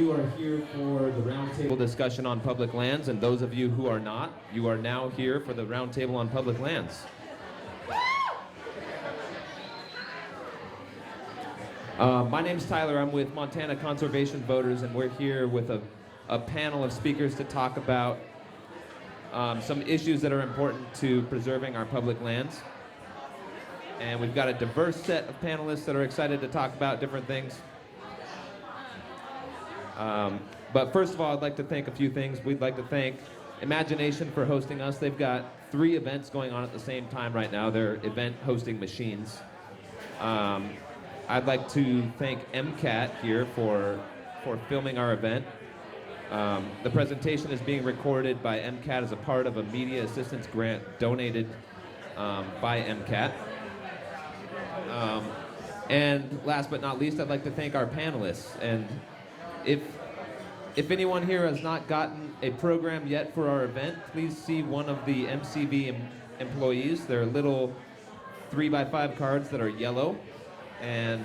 you are here for the roundtable discussion on public lands, and those of you who are not, you are now here for the roundtable on public lands. My name's Tyler. I'm with Montana Conservation Voters, and we're here with a panel of speakers to talk about some issues that are important to preserving our public lands. And we've got a diverse set of panelists that are excited to talk about different things. But first of all, I'd like to thank a few things. We'd like to thank Imagination for hosting us. They've got 3 events going on at the same time right now. They're event hosting machines. I'd like to thank MCAT here for filming our event. The presentation is being recorded by MCAT as a part of a media assistance grant donated by MCAT. And last but not least, I'd like to thank our panelists. And if anyone here has not gotten a program yet for our event, please see one of the MCV employees. They're little 3x5 cards that are yellow. And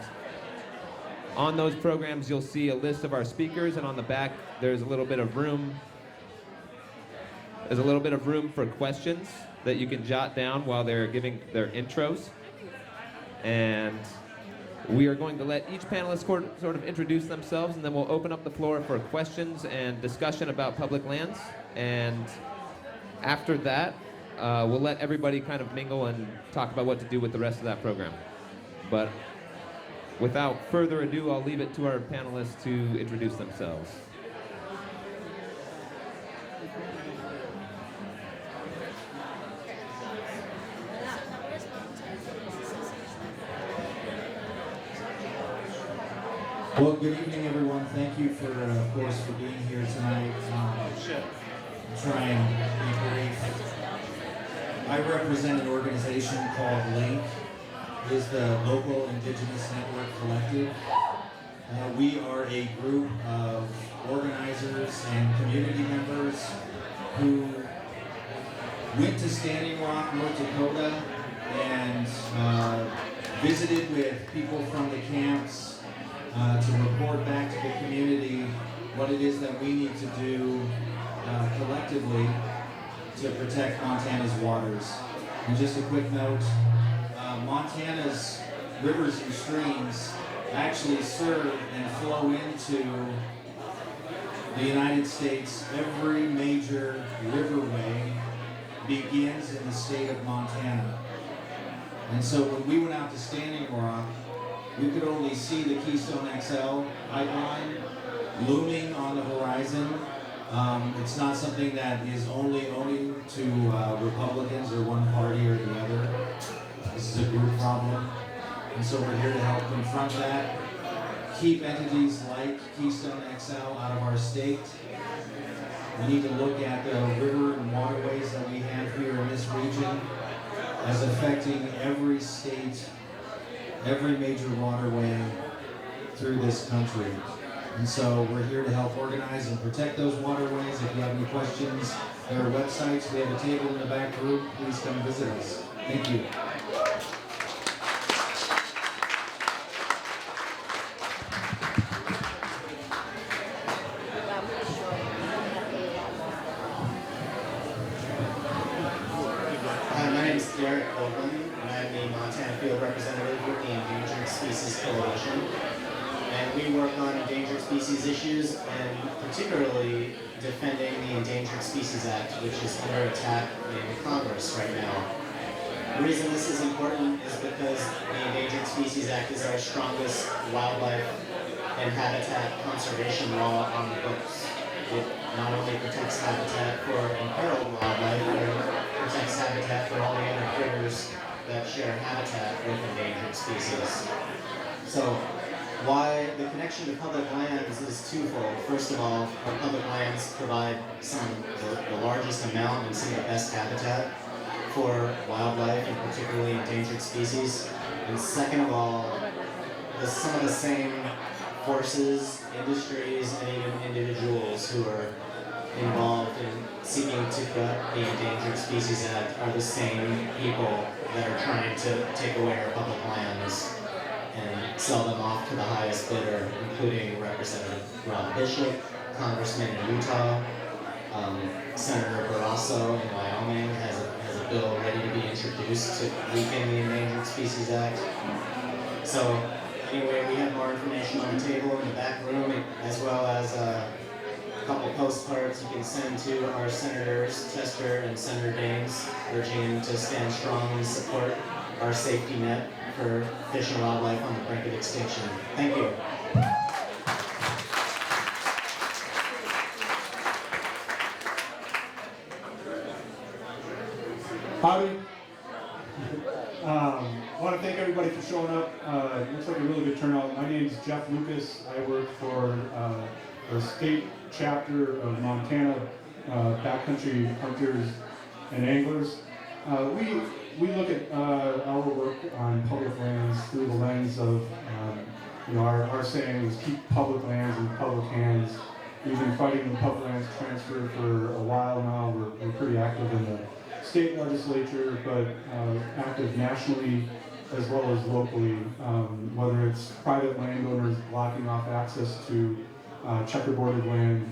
on those programs, you'll see a list of our speakers, and on the back, there's a little bit of room. There's a little bit of room for questions that you can jot down while they're giving their intros. And we are going to let each panelist sort of introduce themselves, and then we'll open up the floor for questions and discussion about public lands. And after that, we'll let everybody kind of mingle and talk about what to do with the rest of that program. But without further ado, I'll leave it to our panelists to introduce themselves. Well, good evening, everyone. Thank you of course, for being here tonight. I'll try and be brief. I represent an organization called LINK. It is the Local Indigenous Network Collective. We are a group of organizers and community members who went to Standing Rock, North Dakota, and visited with people from the camps to report back to the community what it is that we need to do collectively to protect Montana's waters. And just a quick note, Montana's rivers and streams actually serve and flow into the United States. Every major riverway begins in the state of Montana. And so when we went out to Standing Rock, we could only see the Keystone XL pipeline looming on the horizon. It's not something that is only owing to Republicans or one party or the other. This is a group problem. And so we're here to help confront that, keep entities like Keystone XL out of our state. We need to look at the river and waterways that we have here in this region as affecting every state, every major waterway through this country. And so we're here to help organize and protect those waterways. If you have any questions, there are websites. We have a table in the back room. Please come visit us. Thank you. Issues, and particularly defending the Endangered Species Act, which is under attack in Congress right now. The reason this is important is because the Endangered Species Act is our strongest wildlife and habitat conservation law on the books. It not only protects habitat for imperiled wildlife, but it protects habitat for all the other critters that share habitat with endangered species. So, why the connection to public lands is twofold. First of all, our public lands provide the largest amount and some of the best habitat for wildlife and particularly endangered species. And second of all, some of the same forces, industries, and even individuals who are involved in seeking to gut the Endangered Species Act are the same people that are trying to take away our public lands. and sell them off to the highest bidder, including Representative Rob Bishop, Congressman in Utah, Senator Barrasso in Wyoming has a bill ready to be introduced to weaken the Endangered Species Act. So anyway, we have more information on the table in the back room, as well as a couple postcards you can send to our senators, Tester and Senator Daines, urging them to stand strong and support our safety net for fish and wildlife on the brink of extinction. Thank you. Howdy. I want to thank everybody for showing up. It looks like a really good turnout. My name is Jeff Lucas. I work for the state chapter of Montana Backcountry Hunters and Anglers. We look at our work on public lands through the lens of, our saying is keep public lands in public hands. We've been fighting the public lands transfer for a while now. We're pretty active in the state legislature, but active nationally as well as locally, whether it's private landowners blocking off access to checkerboarded land,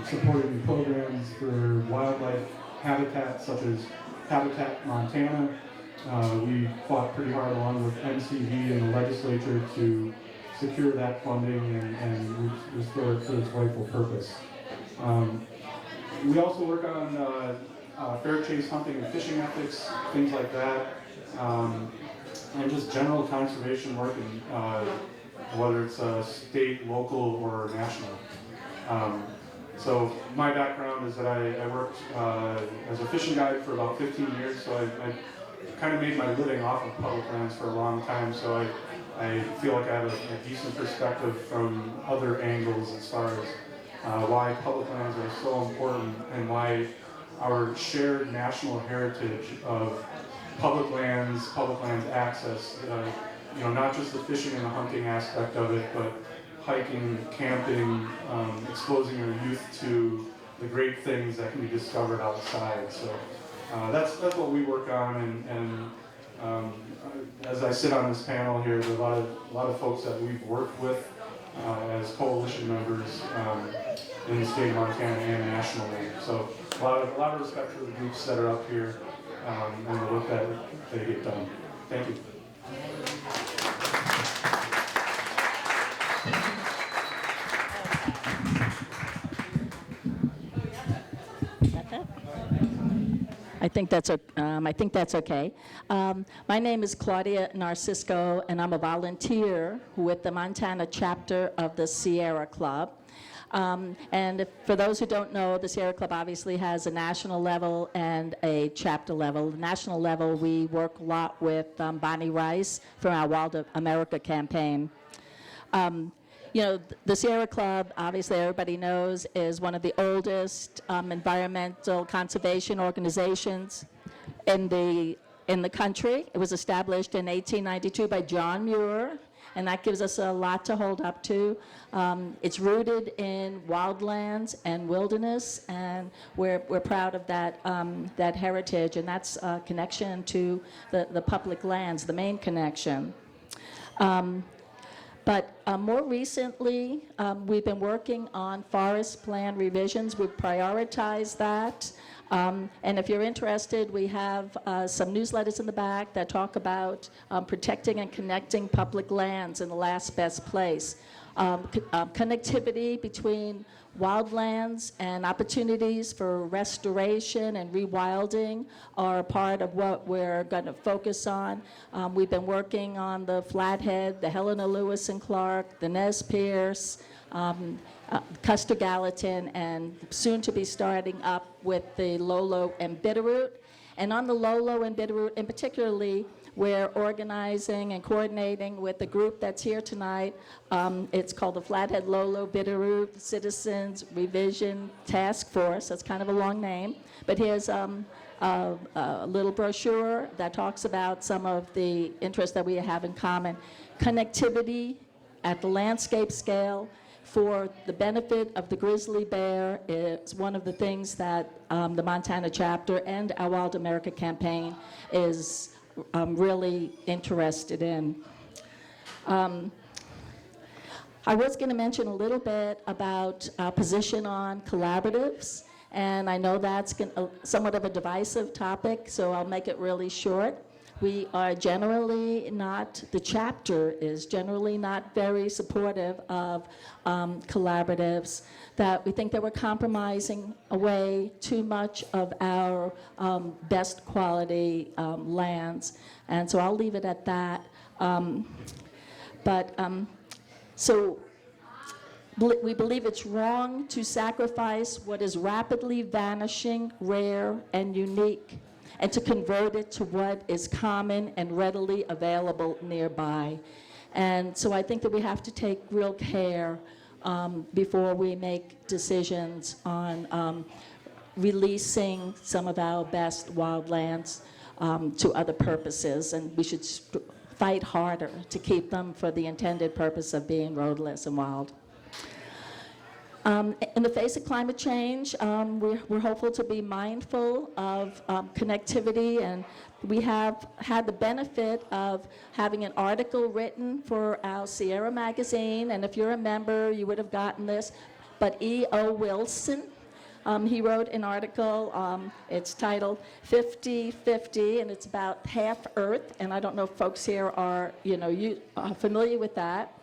supporting programs for wildlife habitat such as Habitat Montana. We fought pretty hard along with MCV and the legislature to secure that funding and restore it to its rightful purpose. We also work on fair chase hunting and fishing ethics, things like that, and just general conservation work, whether it's state, local, or national. So my background is that I worked as a fishing guide for about 15 years, so I kind of made my living off of public lands for a long time, so I feel like I have a decent perspective from other angles as far as why public lands are so important and why our shared national heritage of public lands access, not just the fishing and the hunting aspect of it, but hiking, camping, exposing our youth to the great things that can be discovered outside. So that's what we work on, and as I sit on this panel here, there are a lot of folks that we've worked with as coalition members in the state of Montana and nationally. So a lot of respect for the groups that are up here and the work that they get done. Thank you. I think that's okay. My name is Claudia Narcisco, and I'm a volunteer with the Montana chapter of the Sierra Club. For those who don't know, the Sierra Club obviously has a national level and a chapter level. The national level, we work a lot with Bonnie Rice from our Wild America campaign. The Sierra Club, obviously everybody knows, is one of the oldest environmental conservation organizations in the country. It was established in 1892 by John Muir, and that gives us a lot to hold up to. It's rooted in wildlands and wilderness, and we're proud of that heritage, and that's a connection to the public lands, the main connection. But more recently, we've been working on forest plan revisions. We've prioritized that. And if you're interested, we have some newsletters in the back that talk about protecting and connecting public lands in the last best place. Connectivity between wildlands and opportunities for restoration and rewilding are a part of what we're going to focus on. We've been working on the Flathead, the Helena Lewis and Clark, the Nez Perce, Custer Gallatin, and soon to be starting up with the Lolo and Bitterroot. And on the Lolo and Bitterroot, and particularly, we're organizing and coordinating with the group that's here tonight. It's called the Flathead Lolo Bitterroot Citizens Revision Task Force. That's kind of a long name. But here's a little brochure that talks about some of the interests that we have in common. Connectivity at the landscape scale for the benefit of the grizzly bear is one of the things that the Montana chapter and our Wild America campaign is really interested in. I was going to mention a little bit about our position on collaboratives, and I know that's somewhat of a divisive topic, so I'll make it really short. We are generally not, the chapter is generally not very supportive of collaboratives, that we think that we're compromising away too much of our best quality lands, and so I'll leave it at that. So we believe it's wrong to sacrifice what is rapidly vanishing, rare, and unique, and to convert it to what is common and readily available nearby. And so I think that we have to take real care before we make decisions on releasing some of our best wildlands to other purposes, and we should fight harder to keep them for the intended purpose of being roadless and wild. In the face of climate change, we're hopeful to be mindful of connectivity, and we have had the benefit of having an article written for our Sierra magazine, and if you're a member, you would have gotten this, but E.O. Wilson, he wrote an article, it's titled 50-50, and it's about half Earth, and I don't know if folks here are, you are familiar with that.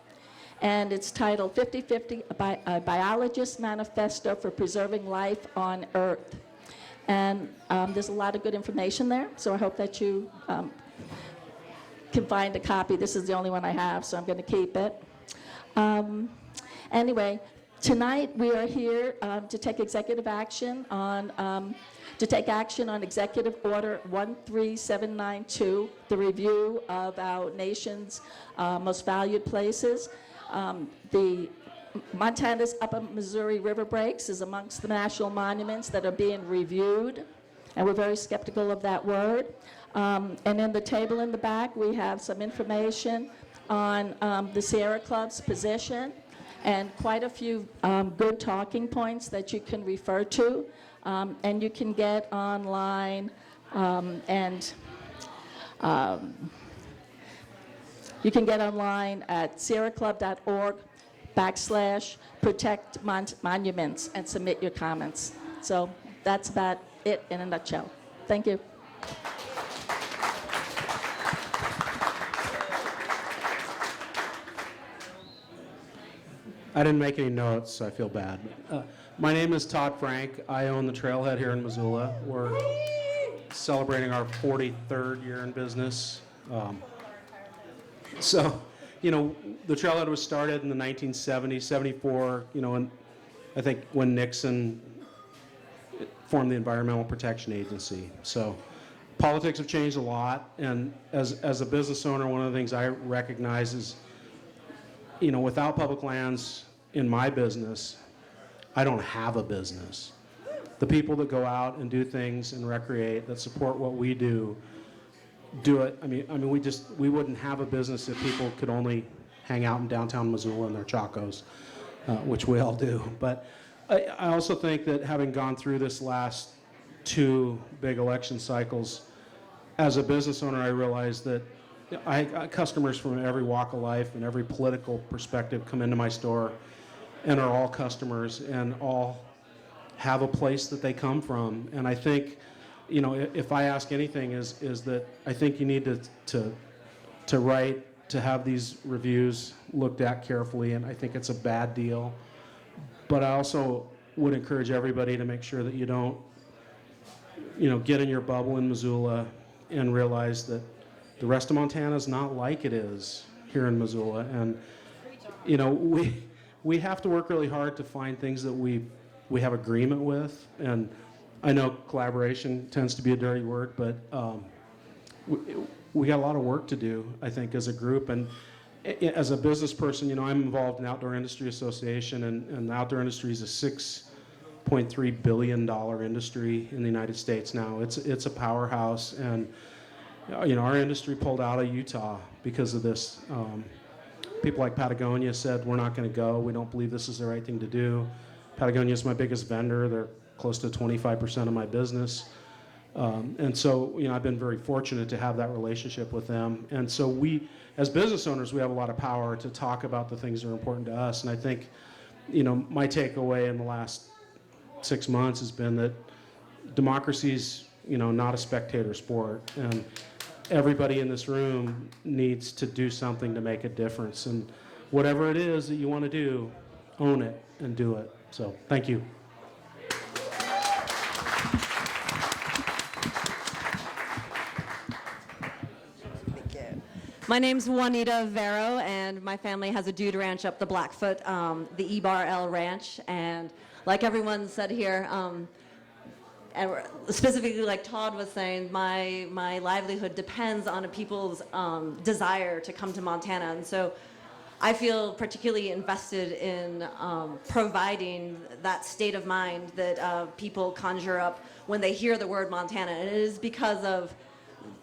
And it's titled 50-50, a Biologist's Manifesto for Preserving Life on Earth. And there's a lot of good information there, so I hope that you can find a copy. This is the only one I have, so I'm going to keep it. Anyway, tonight we are here to take executive action on Executive Order 13792, the review of our nation's most valued places. The Montana's Upper Missouri River Breaks is amongst the national monuments that are being reviewed, and we're very skeptical of that word. And in the table in the back, we have some information on the Sierra Club's position and quite a few good talking points that you can refer to, and you can get online you can get online at sierraclub.org/protect monuments and submit your comments. So that's about it in a nutshell. Thank you. I didn't make any notes, so I feel bad. My name is Todd Frank. I own the Trailhead here in Missoula. We're celebrating our 43rd year in business. So, the Trailhead was started in the 1970s, 74, and I think when Nixon formed the Environmental Protection Agency. So politics have changed a lot, and as a business owner, one of the things I recognize is, without public lands in my business, I don't have a business. The people that go out and do things and recreate, that support what we do it. I mean, we wouldn't have a business if people could only hang out in downtown Missoula in their Chacos, which we all do. But I also think that having gone through this last 2 big election cycles, as a business owner, I realized that customers from every walk of life and every political perspective come into my store and are all customers and all have a place that they come from. And I think, if I ask anything, is that I think you need to have these reviews looked at carefully, and I think it's a bad deal. But I also would encourage everybody to make sure that you don't, get in your bubble in Missoula and realize that the rest of Montana is not like it is here in Missoula. And, we have to work really hard to find things that we have agreement with. And I know collaboration tends to be a dirty word, but we got a lot of work to do, I think, as a group. And as a business person, I'm involved in Outdoor Industry Association, and the outdoor industry is a $6.3 billion industry in the United States now. It's a powerhouse, and our industry pulled out of Utah because of this. People like Patagonia said, we're not going to go. We don't believe this is the right thing to do. Patagonia is my biggest vendor. They're close to 25% of my business. And so, I've been very fortunate to have that relationship with them. And so we, as business owners, we have a lot of power to talk about the things that are important to us. And I think, my takeaway in the last 6 months has been that democracy's, not a spectator sport. And everybody in this room needs to do something to make a difference. And whatever it is that you want to do, own it and do it. So thank you. My name's Juanita Vero, and my family has a dude ranch up the Blackfoot, the E-Bar L Ranch. And like everyone said here, and specifically like Todd was saying, my livelihood depends on people's desire to come to Montana. And so I feel particularly invested in providing that state of mind that people conjure up when they hear the word Montana. And it is because of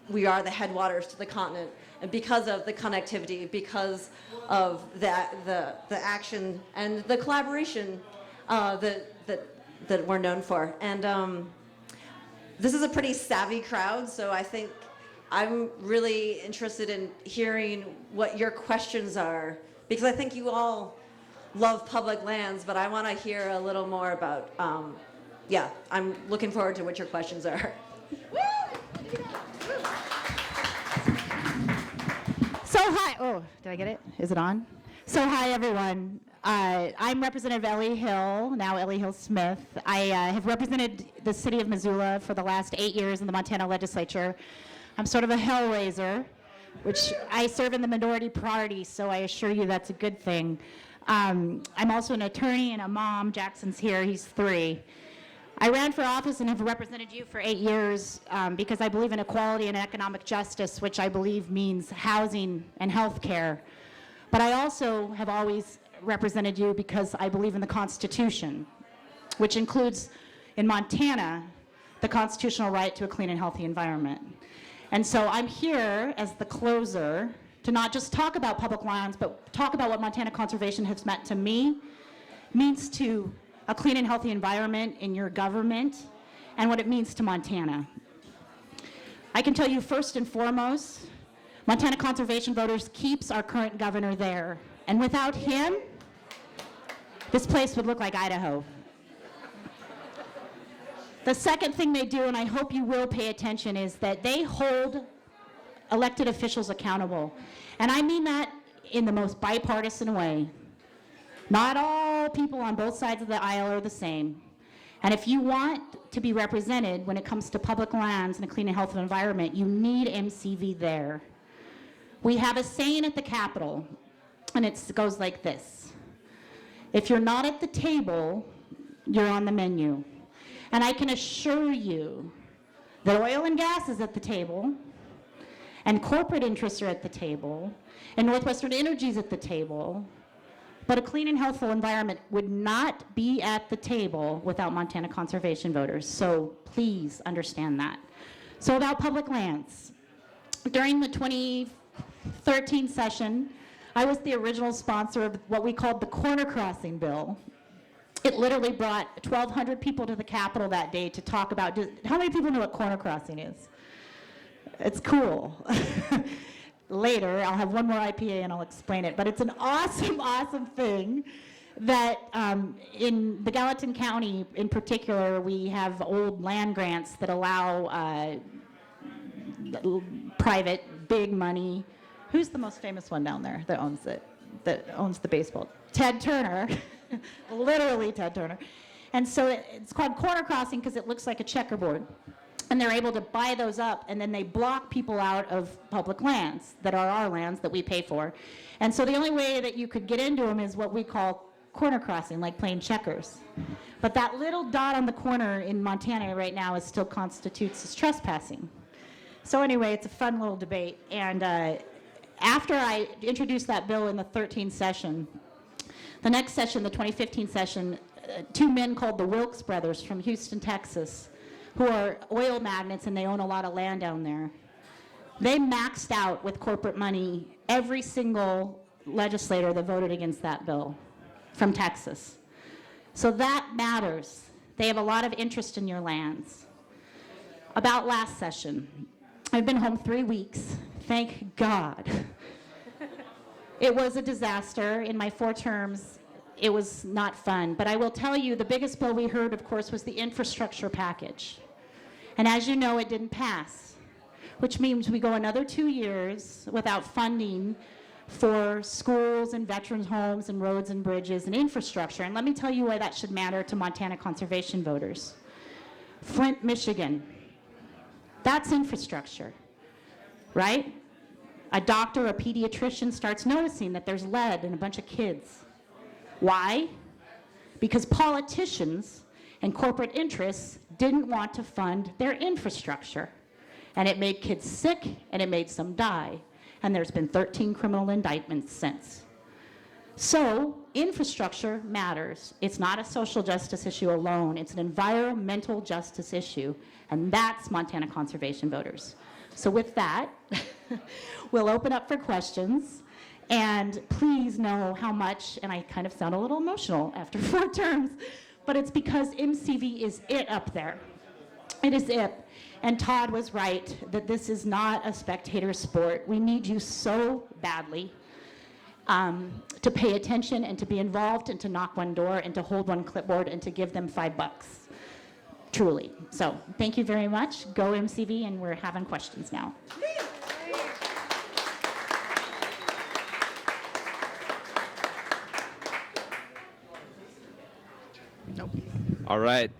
we are the headwaters to the continent, and because of the connectivity, because of the action and the collaboration that we're known for. And this is a pretty savvy crowd, so I think I'm really interested in hearing what your questions are, because I think you all love public lands, but I want to hear a little more about, I'm looking forward to what your questions are. So hi, did I get it? Is it on? So hi everyone. I'm Representative Ellie Hill, now Ellie Hill Smith. I have represented the city of Missoula for the last 8 years in the Montana legislature. I'm sort of a hellraiser, which I serve in the minority party, so I assure you that's a good thing. I'm also an attorney and a mom. Jackson's here, he's 3. I ran for office and have represented you for 8 years because I believe in equality and economic justice, which I believe means housing and health care. But I also have always represented you because I believe in the Constitution, which includes, in Montana, the constitutional right to a clean and healthy environment. And so I'm here as the closer to not just talk about public lands, but talk about what Montana conservation has meant to me, means to a clean and healthy environment in your government, and what it means to Montana. I can tell you first and foremost, Montana Conservation Voters keeps our current governor there. And without him, this place would look like Idaho. The second thing they do, and I hope you will pay attention, is that they hold elected officials accountable. And I mean that in the most bipartisan way. Not all people on both sides of the aisle are the same. And if you want to be represented when it comes to public lands and a clean and healthy environment, you need MCV there. We have a saying at the Capitol, and it goes like this: if you're not at the table, you're on the menu. And I can assure you that oil and gas is at the table, and corporate interests are at the table, and Northwestern Energy is at the table. But a clean and healthful environment would not be at the table without Montana Conservation Voters. So please understand that. So about public lands. During the 2013 session, I was the original sponsor of what we called the Corner Crossing Bill. It literally brought 1,200 people to the Capitol that day to talk about, how many people know what corner crossing is? It's cool. Later, I'll have one more IPA and I'll explain it, but it's an awesome, awesome thing that in the Gallatin County in particular, we have old land grants that allow private, big money. Who's the most famous one down there that owns it, that owns the baseball? Ted Turner, literally Ted Turner. And so it's called corner crossing because it looks like a checkerboard. And they're able to buy those up, and then they block people out of public lands that are our lands that we pay for. And so the only way that you could get into them is what we call corner crossing, like playing checkers. But that little dot on the corner in Montana right now is still constitutes as trespassing. So anyway, it's a fun little debate. And after I introduced that bill in the 13th session, the next session, the 2015 session, 2 men called the Wilkes brothers from Houston, Texas, who are oil magnates and they own a lot of land down there. They maxed out with corporate money every single legislator that voted against that bill from Texas. So that matters. They have a lot of interest in your lands. About last session. I've been home 3 weeks. Thank God. It was a disaster. In my 4 terms, it was not fun. But I will tell you, the biggest bill we heard, of course, was the infrastructure package. And as you know, it didn't pass, which means we go another 2 years without funding for schools and veterans' homes and roads and bridges and infrastructure. And let me tell you why that should matter to Montana conservation voters. Flint, Michigan, that's infrastructure, right? A doctor, a pediatrician starts noticing that there's lead in a bunch of kids. Why? Because politicians and corporate interests didn't want to fund their infrastructure. And it made kids sick, and it made some die. And there's been 13 criminal indictments since. So infrastructure matters. It's not a social justice issue alone. It's an environmental justice issue. And that's Montana conservation voters. So with that, we'll open up for questions. And please know how much, and I kind of sound a little emotional after 4 terms, but it's because MCV is it up there. It is it. And Todd was right that this is not a spectator sport. We need you so badly to pay attention and to be involved and to knock one door and to hold one clipboard and to give them $5. Truly. So thank you very much. Go MCV, and we're having questions now. Nope. All right.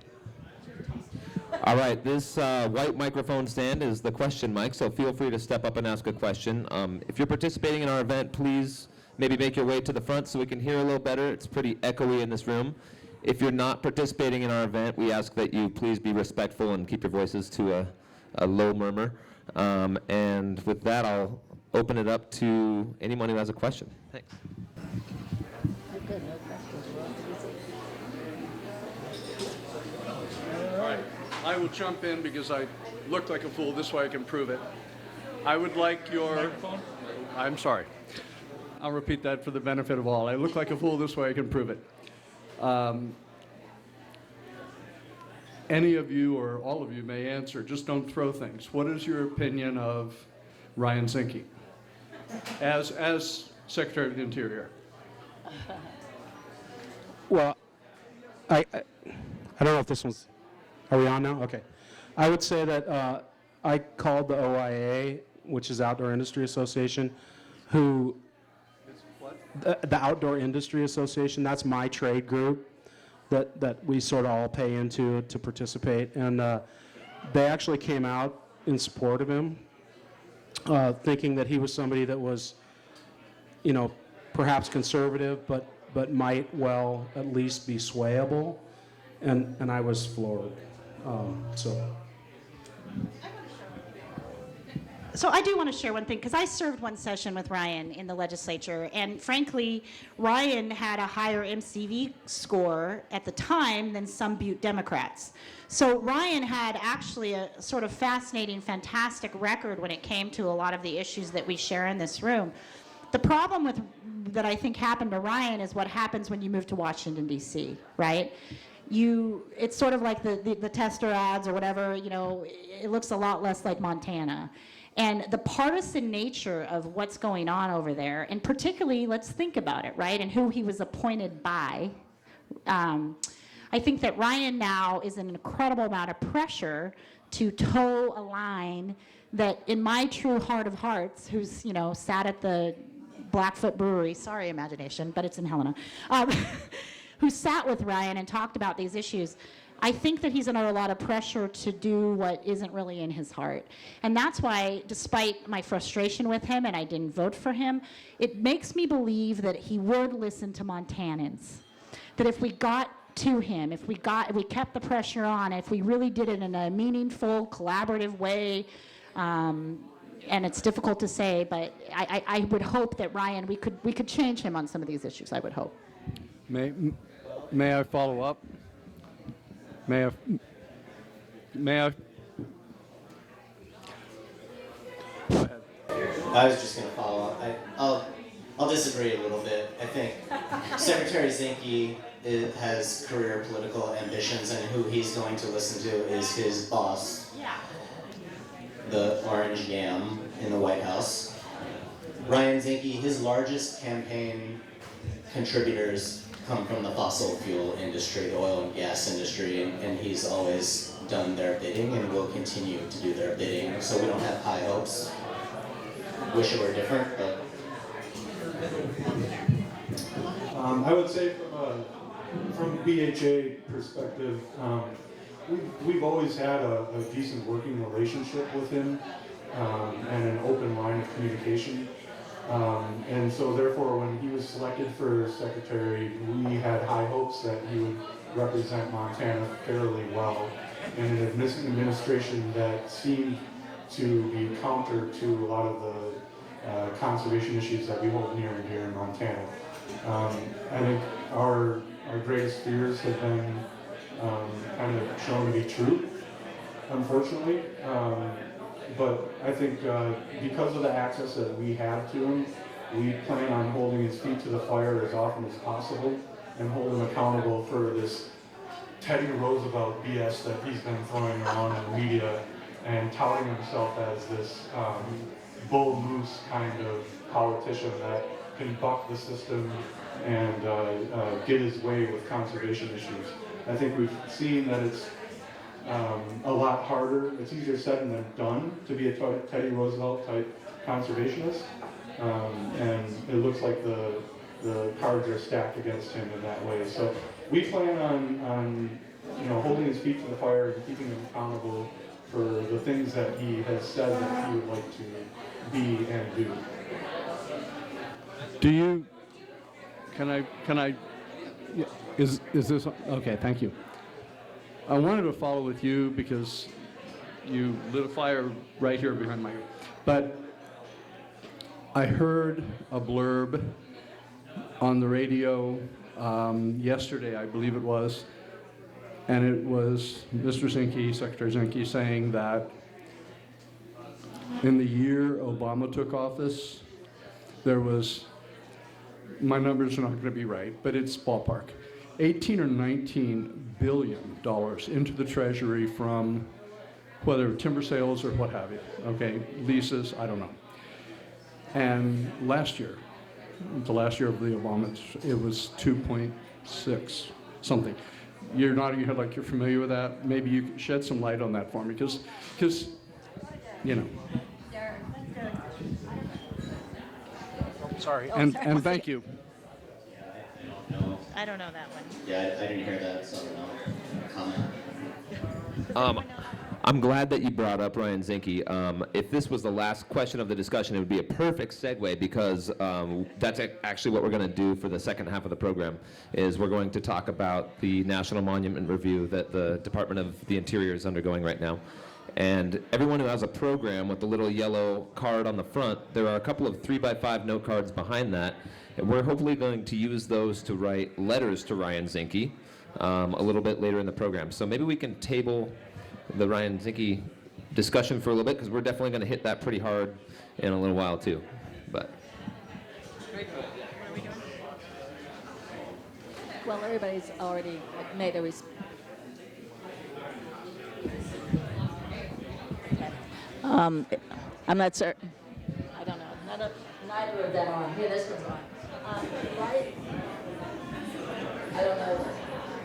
All right, this white microphone stand is the question mic, so feel free to step up and ask a question. If you're participating in our event, please maybe make your way to the front so we can hear a little better. It's pretty echoey in this room. If you're not participating in our event, we ask that you please be respectful and keep your voices to a low murmur. And with that, I'll open it up to anyone who has a question. Thanks. I will jump in because I look like a fool. This way I can prove it. I would like your... I'm sorry. I'll repeat that for the benefit of all. I look like a fool. This way I can prove it. Any of you or all of you may answer. Just don't throw things. What is your opinion of Ryan Zinke as Secretary of the Interior? Well, I don't know if this one's... Are we on now? Okay. I would say that I called the OIA, which is Outdoor Industry Association, who... The Outdoor Industry Association, that's my trade group that we sort of all pay into to participate. And they actually came out in support of him, thinking that he was somebody that was, you know, perhaps conservative, but might well at least be swayable. And I was floored. So I do want to share one thing, because I served one session with Ryan in the legislature, and frankly, Ryan had a higher MCV score at the time than some Butte Democrats. So Ryan had actually a sort of fascinating, fantastic record when it came to a lot of the issues that we share in this room. The problem that I think happened to Ryan is what happens when you move to Washington, D.C., right? It's sort of like the tester ads or whatever, you know, it looks a lot less like Montana. And the partisan nature of what's going on over there, and particularly, let's think about it, right, and who he was appointed by. I think that Ryan now is an incredible amount of pressure to toe a line that, in my true heart of hearts, who's, you know, sat at the Blackfoot Brewery, sorry imagination, but it's in Helena, who sat with Ryan and talked about these issues, I think that he's under a lot of pressure to do what isn't really in his heart. And that's why, despite my frustration with him, and I didn't vote for him, it makes me believe that he would listen to Montanans. That if we got to him, if we kept the pressure on, if we really did it in a meaningful, collaborative way, and it's difficult to say, but I would hope that Ryan, we could change him on some of these issues, I would hope. May I follow up? May I? Go ahead. I was just going to follow up. I'll disagree a little bit. I think Secretary Zinke has career political ambitions, and who he's going to listen to is his boss, the orange yam in the White House. Ryan Zinke, his largest campaign contributors come from the fossil fuel industry, the oil and gas industry, and he's always done their bidding and will continue to do their bidding, so we don't have high hopes. Wish it were different, but... I would say from BHA perspective, we've always had a decent working relationship with him and an open line of communication. And so therefore, when he was selected for secretary, we had high hopes that he would represent Montana fairly well in an administration that seemed to be counter to a lot of the conservation issues that we hold near and dear in Montana. I think our greatest fears have been kind of shown to be true, unfortunately. But I think because of the access that we have to him, we plan on holding his feet to the fire as often as possible and hold him accountable for this Teddy Roosevelt BS that he's been throwing around in the media and touting himself as this bull moose kind of politician that can buck the system and get his way with conservation issues. I think we've seen that it's a lot harder. It's easier said than done to be a Teddy Roosevelt type conservationist, and it looks like the cards are stacked against him in that way. So we plan on holding his feet to the fire and keeping him accountable for the things that he has said that he would like to be and do. Do you, can I, yeah, is this, okay, thank you. I wanted to follow with you because you lit a fire right here behind my ear. But I heard a blurb on the radio yesterday, I believe it was, and it was Mr. Zinke, Secretary Zinke, saying that in the year Obama took office, there was, my numbers are not going to be right, but it's ballpark, 18 or 19 billion dollars into the Treasury from whether timber sales or what have you, okay, leases, I don't know. And last year, the last year of the Obama, it was 2.6 something. You're nodding your head like you're familiar with that. Maybe you could shed some light on that for me, because you know. Sorry, and thank you. I don't know that one. Yeah, I didn't hear that, so I don't know. Comment. I'm glad that you brought up Ryan Zinke. If this was the last question of the discussion, it would be a perfect segue, because that's actually what we're going to do for the second half of the program, is we're going to talk about the National Monument Review that the Department of the Interior is undergoing right now. And everyone who has a program with the little yellow card on the front, there are a couple of 3x5 note cards behind that. And we're hopefully going to use those to write letters to Ryan Zinke a little bit later in the program. So maybe we can table the Ryan Zinke discussion for a little bit, because we're definitely going to hit that pretty hard in a little while too. But Well, everybody's already made a response. I'm not certain. I don't know. Neither of them are on. Here, this one's on. Right? I don't know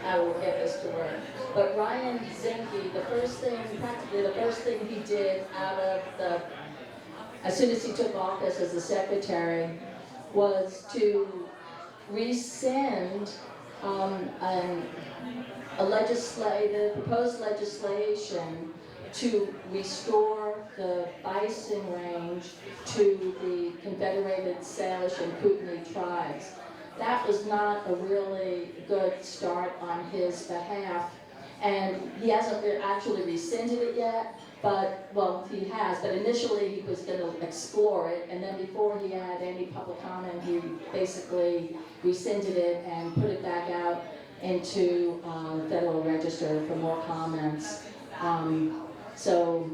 how we'll get this to work. But Ryan Zinke, practically the first thing he did as soon as he took office as the secretary, was to rescind the proposed legislation to restore the bison range to the Confederated Salish and Kootenai tribes. That was not a really good start on his behalf, and he hasn't actually rescinded it yet, but, well, he has, but initially he was going to explore it, and then before he had any public comment, he basically rescinded it and put it back out into Federal Register for more comments. So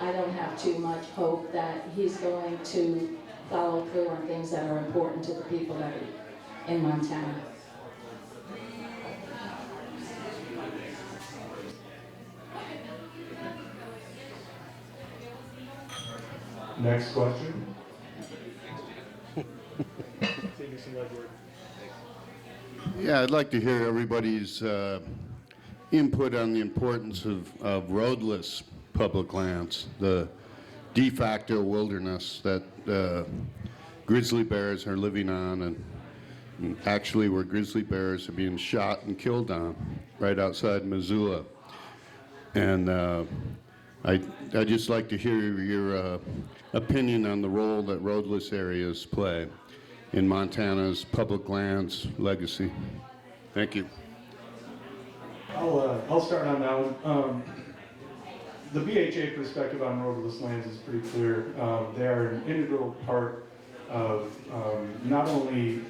I don't have too much hope that he's going to follow through on things that are important to the people that are in Montana. Next question. Yeah, I'd like to hear everybody's input on the importance of roadless public lands, the de facto wilderness that grizzly bears are living on, and actually where grizzly bears are being shot and killed on, right outside Missoula. And I'd just like to hear your opinion on the role that roadless areas play in Montana's public lands legacy. Thank you. I'll start on that one. The BHA perspective on roadless lands is pretty clear. They are an integral part of not only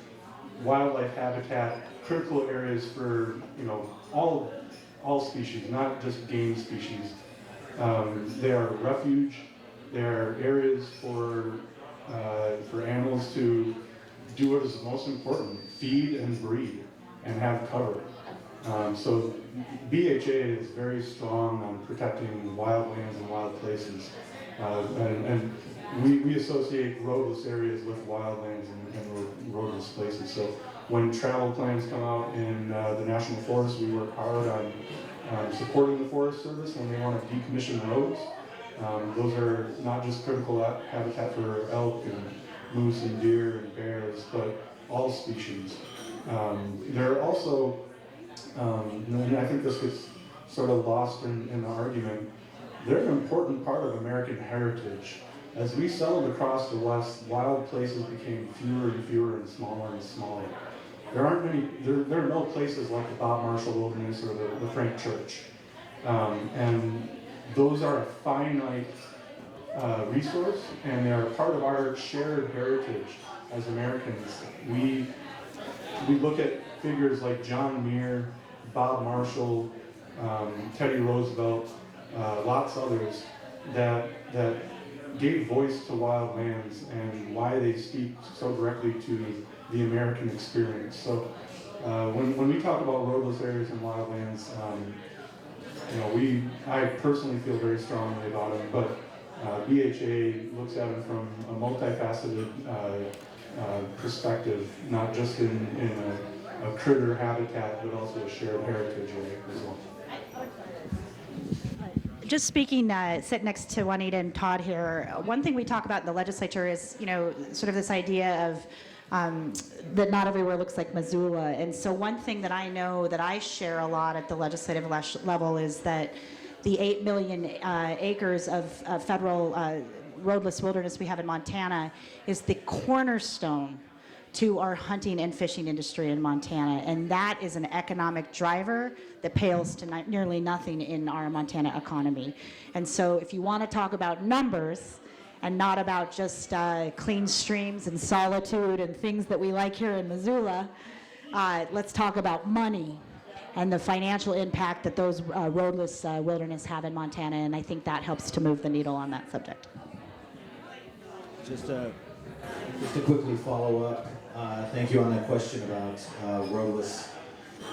wildlife habitat, critical areas for all species, not just game species. They are refuge. They are areas for animals to do what is most important: feed and breed, and have cover. So BHA is very strong on protecting wildlands and wild places, and we associate roadless areas with wildlands and roadless places. So when travel plans come out in the National Forest, we work hard on supporting the Forest Service when they want to decommission roads. Those are not just critical habitat for elk and moose and deer and bears, but all species. They're also, and I think this gets sort of lost in the argument, they're an important part of American heritage. As we settled across the West, wild places became fewer and fewer and smaller. There are no places like the Bob Marshall Wilderness or the Frank Church. And those are a finite resource, and they are part of our shared heritage as Americans. We look at figures like John Muir, Bob Marshall, Teddy Roosevelt, lots others that gave voice to wild lands and why they speak so directly to the American experience. So when we talk about roadless areas and wildlands, I personally feel very strongly about them, but BHA looks at them from a multifaceted perspective, not just in a critter habitat, but also a shared heritage as well. Just speaking, sit next to Juanita and Todd here, one thing we talk about in the legislature is, sort of this idea of that not everywhere looks like Missoula. And so one thing that I know that I share a lot at the legislative level is that the 8 million acres of federal roadless wilderness we have in Montana is the cornerstone to our hunting and fishing industry in Montana. And that is an economic driver that pales to nearly nothing in our Montana economy. And so if you want to talk about numbers and not about just clean streams and solitude and things that we like here in Missoula, let's talk about money and the financial impact that those roadless wilderness have in Montana. And I think that helps to move the needle on that subject. Just to quickly follow up, thank you on that question about roadless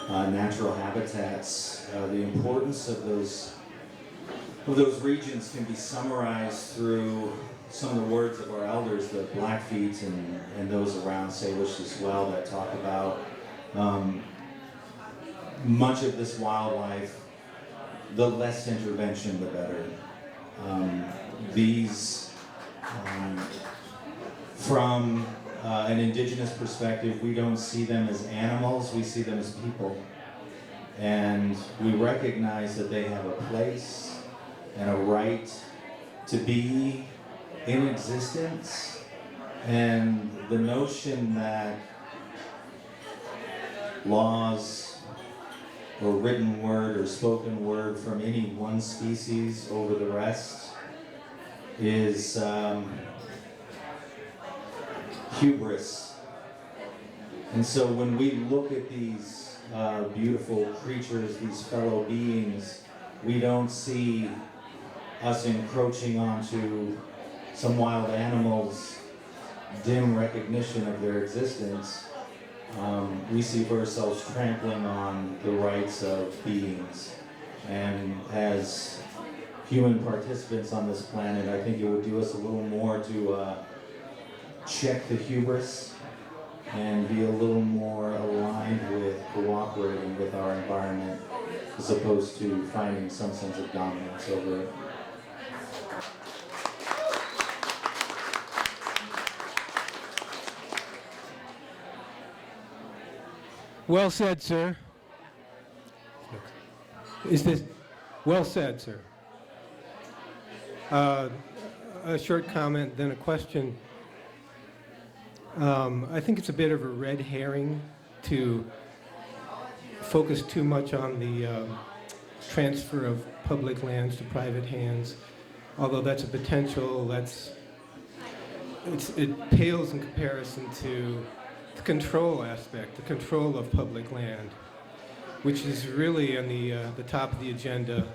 natural habitats. The importance of those regions can be summarized through some of the words of our elders, the Blackfeet and those around Salish as well, that talk about much of this wildlife, the less intervention, the better. From an indigenous perspective, we don't see them as animals, we see them as people. And we recognize that they have a place and a right to be in existence. And the notion that laws or written word or spoken word from any one species over the rest is hubris. And so when we look at these beautiful creatures, these fellow beings, we don't see us encroaching onto some wild animals' dim recognition of their existence. We see for ourselves trampling on the rights of beings. And as human participants on this planet. I think it would do us a little more to check the hubris and be a little more aligned with cooperating with our environment as opposed to finding some sense of dominance over it. Well said, sir. Is this well said, sir? A short comment, then a question. I think it's a bit of a red herring to focus too much on the transfer of public lands to private hands. Although that's a potential, it pales in comparison to the control aspect, the control of public land, which is really on the top of the agenda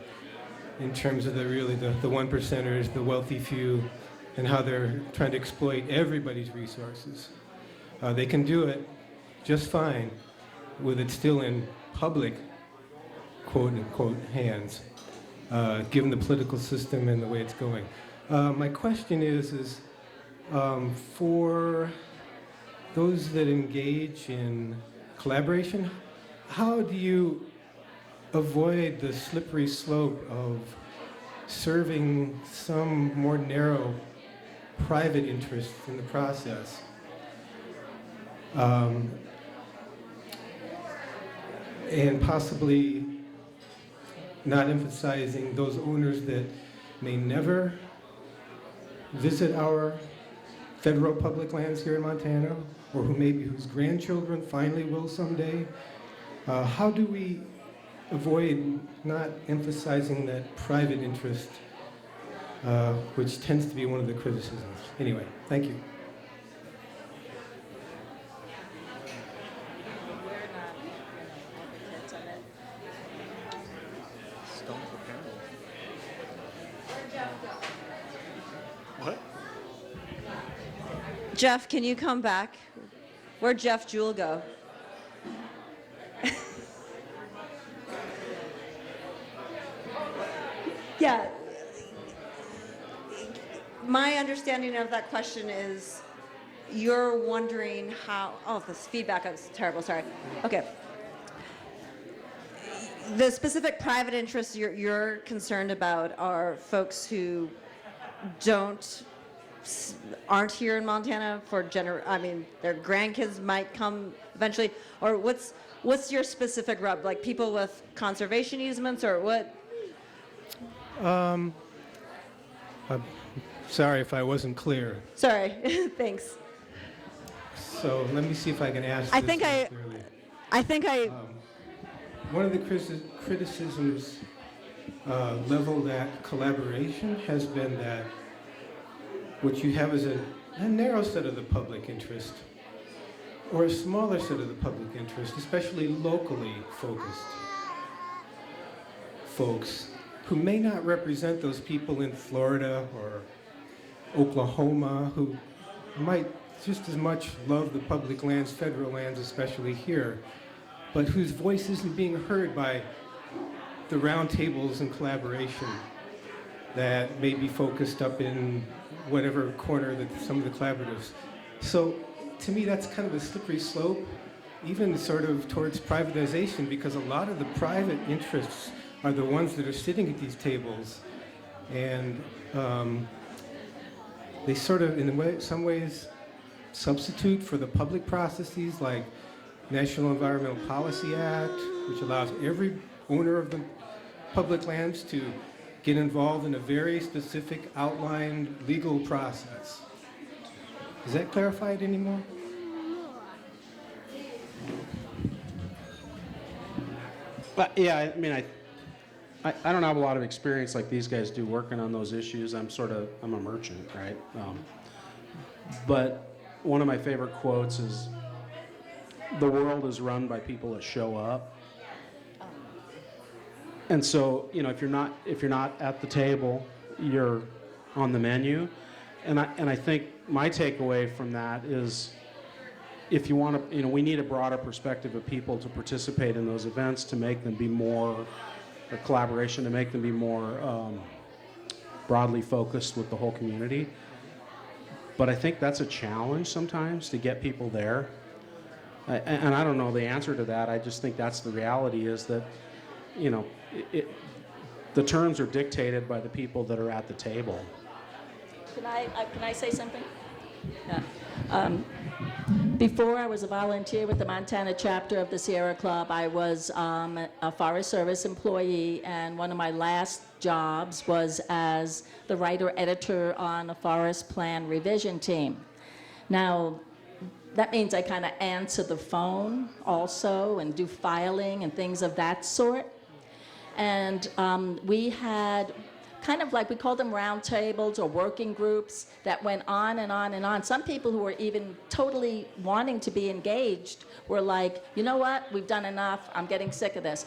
in terms of the one percenters, the wealthy few, and how they're trying to exploit everybody's resources. They can do it just fine with it still in public, quote unquote, hands, given the political system and the way it's going. My question is for those that engage in collaboration, how do you avoid the slippery slope of serving some more narrow private interests in the process? And possibly not emphasizing those owners that may never visit our federal public lands here in Montana, or whose grandchildren finally will someday. How do we avoid not emphasizing that private interest, which tends to be one of the criticisms? Anyway, thank you. What? Jeff, can you come back? Where'd Jeff Jewell go? Yeah. My understanding of that question is you're wondering how, oh, this feedback is terrible, sorry. Okay. The specific private interests you're concerned about are folks who aren't here in Montana for I mean, their grandkids might come eventually, or what's your specific rub? Like people with conservation easements, or what? I'm sorry if I wasn't clear. Sorry, thanks. So let me see if I can ask I this think more I clearly. One of the criticisms leveled at collaboration has been that what you have is a narrow set of the public interest, or a smaller set of the public interest, especially locally focused folks who may not represent those people in Florida or Oklahoma who might just as much love the public lands, federal lands, especially here, but whose voice isn't being heard by the roundtables and collaboration that may be focused up in whatever corner that some of the collaboratives. So to me, that's kind of a slippery slope, even sort of towards privatization, because a lot of the private interests are the ones that are sitting at these tables, and they sort of, in some ways, substitute for the public processes like National Environmental Policy Act, which allows every owner of the public lands to get involved in a very specific outlined legal process. Is that clarified anymore? But yeah, I mean, I don't have a lot of experience like these guys do working on those issues. I'm a merchant, right? But one of my favorite quotes is, "The world is run by people that show up." And so, you know, if you're not at the table, you're on the menu. And I think my takeaway from that is, if you want to, you know, we need a broader perspective of people to participate in those events, to make them be more, or collaboration, to make them be more broadly focused with the whole community. But I think that's a challenge sometimes to get people there. And I don't know the answer to that. I just think that's the reality, is that, you know, the terms are dictated by the people that are at the table. Can I say something? Yeah. Before I was a volunteer with the Montana chapter of the Sierra Club, I was a Forest Service employee, and one of my last jobs was as the writer-editor on a forest plan revision team. Now, that means I kind of answer the phone also and do filing and things of that sort. And we had kind of like, we called them roundtables or working groups that went on and on and on. Some people who were even totally wanting to be engaged were like, you know what, we've done enough, I'm getting sick of this.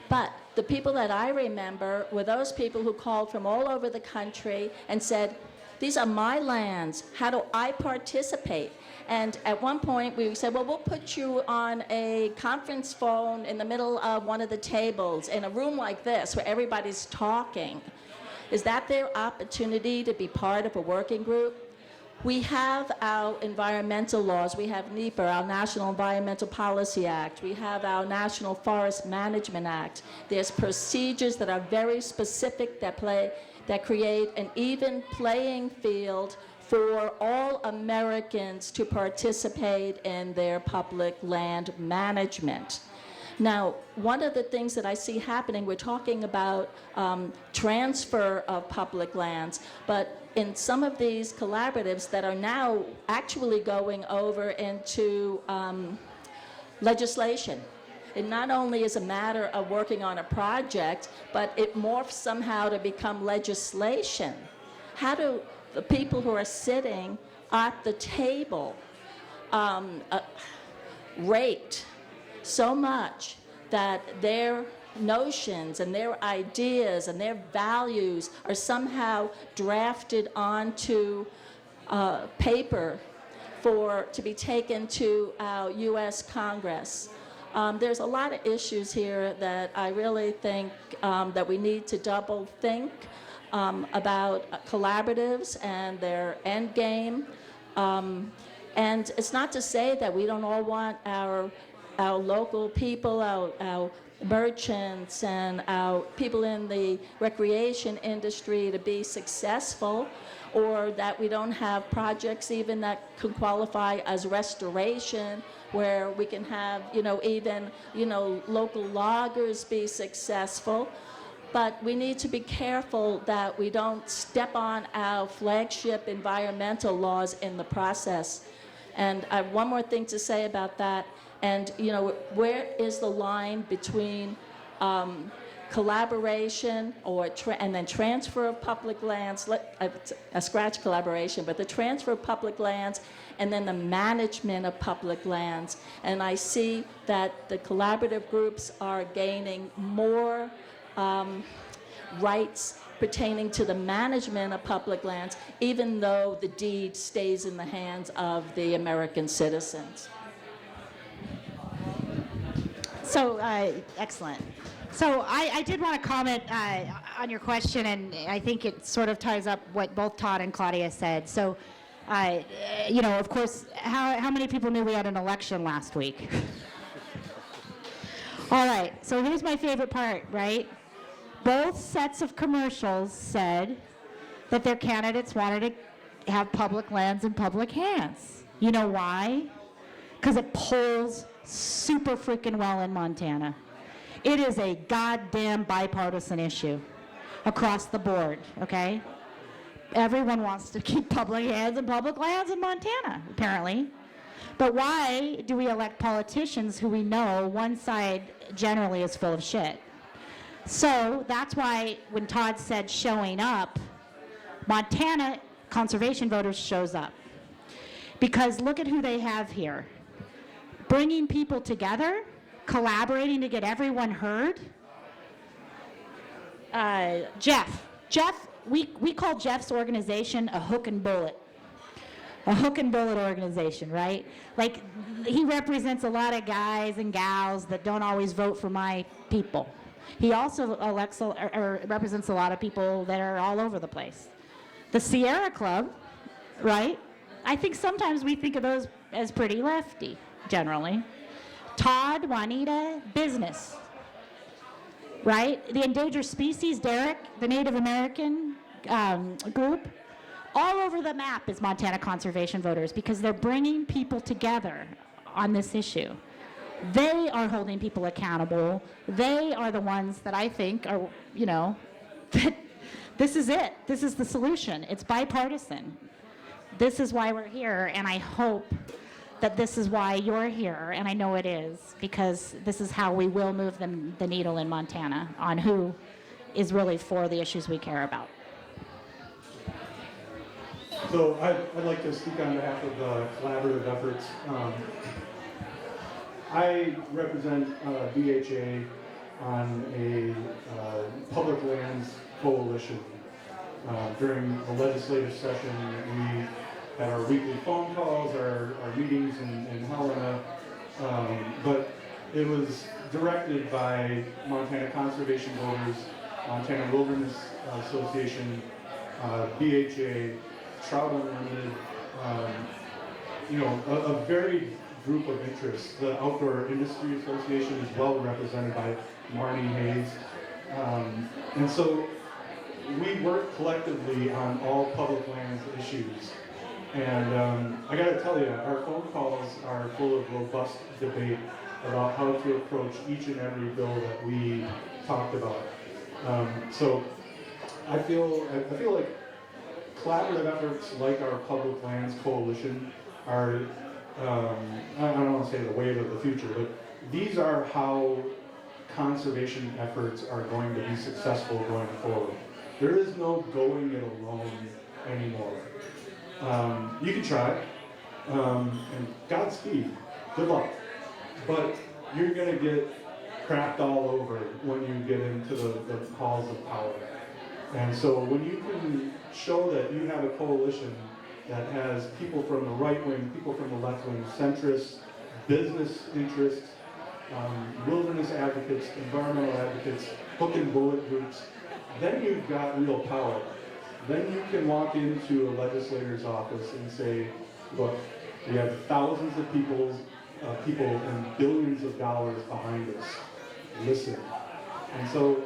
But the people that I remember were those people who called from all over the country and said, these are my lands, how do I participate? And at one point we said, well, we'll put you on a conference phone in the middle of one of the tables in a room like this where everybody's talking. Is that their opportunity to be part of a working group? We have our environmental laws. We have NEPA, our National Environmental Policy Act. We have our National Forest Management Act. There's procedures that are very specific that create an even playing field for all Americans to participate in their public land management. Now, one of the things that I see happening, we're talking about transfer of public lands, but in some of these collaboratives that are now actually going over into legislation. It not only is a matter of working on a project, but it morphs somehow to become legislation. How do the people who are sitting at the table rate so much that their notions and their ideas and their values are somehow drafted onto paper to be taken to our U.S. Congress? There's a lot of issues here that I really think that we need to double think about collaboratives and their end game. And it's not to say that we don't all want our local people, our merchants, and our people in the recreation industry to be successful, or that we don't have projects even that could qualify as restoration, where we can have, even, local loggers be successful. But we need to be careful that we don't step on our flagship environmental laws in the process. And I have one more thing to say about that. And, where is the line between collaboration and then transfer of public lands, I scratch collaboration, but the transfer of public lands and then the management of public lands. And I see that the collaborative groups are gaining more rights pertaining to the management of public lands, even though the deed stays in the hands of the American citizens. So, excellent. So I did want to comment on your question, and I think it sort of ties up what both Todd and Claudia said. So, of course, how many people knew we had an election last week? All right, so here's my favorite part, right? Both sets of commercials said that their candidates wanted to have public lands in public hands. You know why? Because it polls super freaking well in Montana. It is a goddamn bipartisan issue across the board, okay? Everyone wants to keep public hands and public lands in Montana, apparently. But why do we elect politicians who we know one side generally is full of shit? So that's why when Todd said showing up, Montana conservation voters shows up. Because look at who they have here. Bringing people together, collaborating to get everyone heard. Jeff, we call Jeff's organization a hook and bullet. A hook and bullet organization, right? Like, he represents a lot of guys and gals that don't always vote for my people. He also or represents a lot of people that are all over the place. The Sierra Club, right? I think sometimes we think of those as pretty lefty, generally. Todd, Juanita, business, right? The endangered species, Derek, the Native American group, all over the map is Montana conservation voters because they're bringing people together on this issue. They are holding people accountable. They are the ones that I think are, that this is it. This is the solution. It's bipartisan. This is why we're here, and I hope that this is why you're here, and I know it is, because this is how we will move the needle in Montana on who is really for the issues we care about. So I'd like to speak on behalf of collaborative efforts. I represent BHA on a public lands coalition. During the legislative session, we had our weekly phone calls, our meetings in Helena, but it was directed by Montana Conservation Voters, Montana Wilderness Association, BHA, Trout Unlimited, a varied group of interests. The Outdoor Industry Association is well represented by Marnie Hayes. And so we work collectively on all public lands issues. And I got to tell you, our phone calls are full of robust debate about how to approach each and every bill that we talked about. So I feel like collaborative efforts like our Public Lands Coalition are, I don't want to say the wave of the future, but these are how conservation efforts are going to be successful going forward. There is no going it alone anymore. You can try, and Godspeed, good luck. But you're going to get crapped all over when you get into the halls of power. And so when you can show that you have a coalition that has people from the right wing, people from the left wing, centrists, business interests, wilderness advocates, environmental advocates, hook and bullet groups, then you've got real power. Then you can walk into a legislator's office and say, look, we have thousands of people and billions of dollars behind us. Listen. And so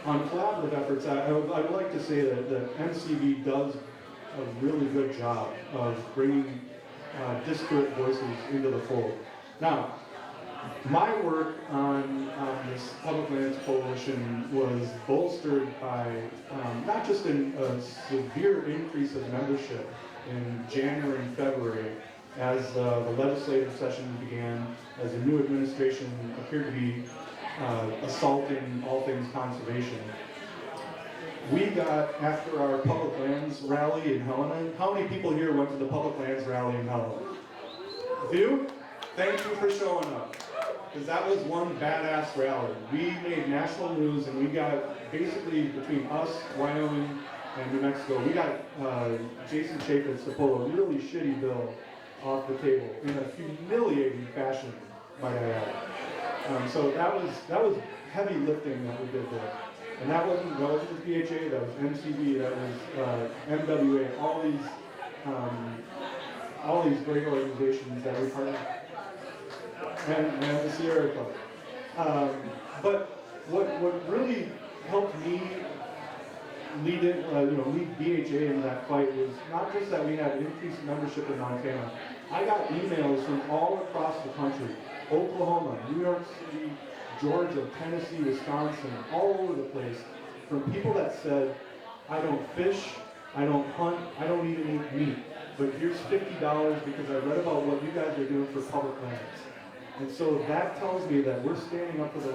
on collaborative efforts, I would like to say that MCV does a really good job of bringing disparate voices into the fold. Now, my work on this Public Lands Coalition was bolstered by not just a severe increase of membership in January and February as the legislative session began, as the new administration appeared to be assaulting all things conservation. We got, after our Public Lands rally in Helena, how many people here went to the Public Lands rally in Helena? A few? Thank you for showing up. Because that was one badass rally. We made national news, and we got, basically, between us, Wyoming, and New Mexico, we got Jason Chaffetz to pull a really shitty bill off the table in a humiliating fashion, might I add. So that was heavy lifting that we did there. And that wasn't just BHA, that was MCV, that was MWA, all these great organizations that we partnered with. And the Sierra Club. But what really helped me lead BHA in that fight was not just that we had increased membership in Montana. I got emails from all across the country, Oklahoma, New York City, Georgia, Tennessee, Wisconsin, all over the place, from people that said, I don't fish, I don't hunt, I don't even eat meat, but here's $50 because I read about what you guys are doing for public lands. And so that tells me that we're standing up for the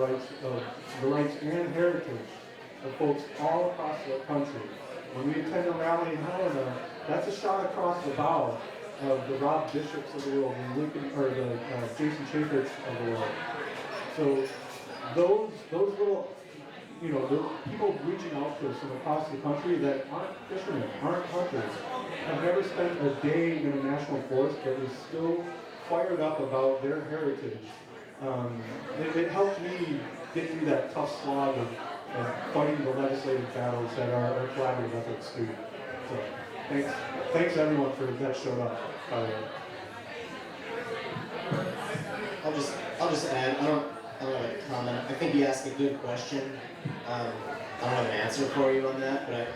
rights and heritage of folks all across the country. When we attend a rally in Helena, that's a shot across the bow of the Rob Bishops of the world and the Jason Chaffetz of the world. So those little, the people reaching out to us from across the country that aren't fishermen, aren't hunters, have never spent a day in a national forest but is still fired up about their heritage. It helped me get through that tough slog of fighting the legislative battles that our collaborative efforts do. So thanks everyone for that showed up. I'll just add, I don't have a comment. I think you asked a good question. I don't have an answer for you on that, but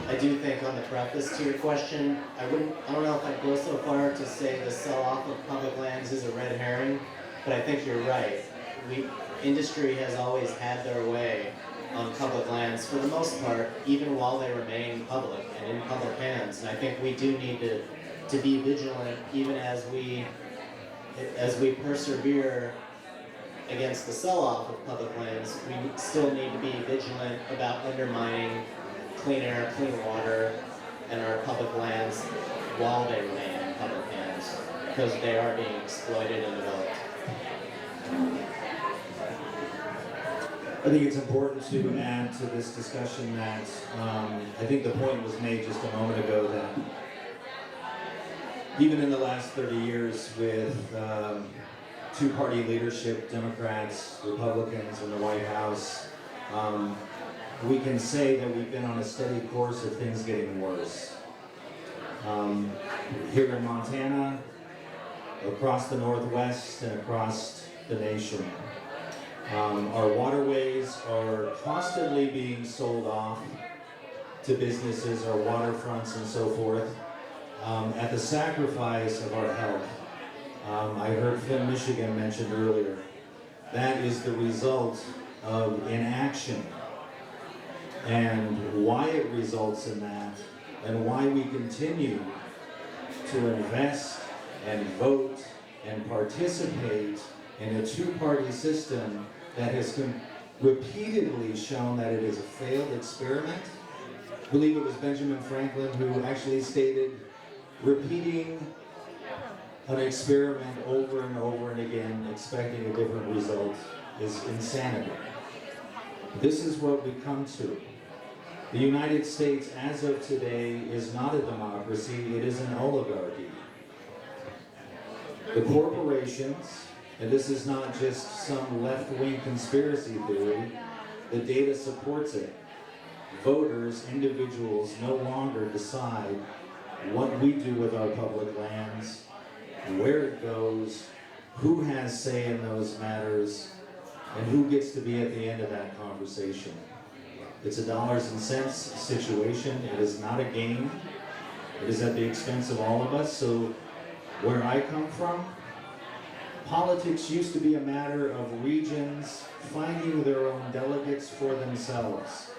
I do think on the preface to your question, I don't know if I'd go so far to say the sell-off of public lands is a red herring, but I think you're right. Industry has always had their way on public lands for the most part, even while they remain public and in public hands. And I think we do need to be vigilant even as we persevere against the sell-off of public lands. We still need to be vigilant about undermining clean air, clean water, and our public lands while they remain in public hands, because they are being exploited and developed. I think it's important to add to this discussion that I think the point was made just a moment ago that even in the last 30 years with two-party leadership, Democrats, Republicans in the White House, we can say that we've been on a steady course of things getting worse. Here in Montana, across the Northwest, and across the nation. Our waterways are constantly being sold off to businesses, our waterfronts and so forth, at the sacrifice of our health. I heard Flint, Michigan mentioned earlier. That is the result of inaction. And why it results in that, and why we continue to invest and vote and participate in a two-party system that has repeatedly shown that it is a failed experiment. I believe it was Benjamin Franklin who actually stated, repeating an experiment over and over and again, expecting a different result, is insanity. This is what we come to. The United States, as of today, is not a democracy, it is an oligarchy. The corporations, and this is not just some left-wing conspiracy theory, the data supports it. Voters, individuals, no longer decide what we do with our public lands, where it goes, who has say in those matters, and who gets to be at the end of that conversation. It's a dollars and cents situation. It is not a game. It is at the expense of all of us. So where I come from, politics used to be a matter of regions finding their own delegates for themselves.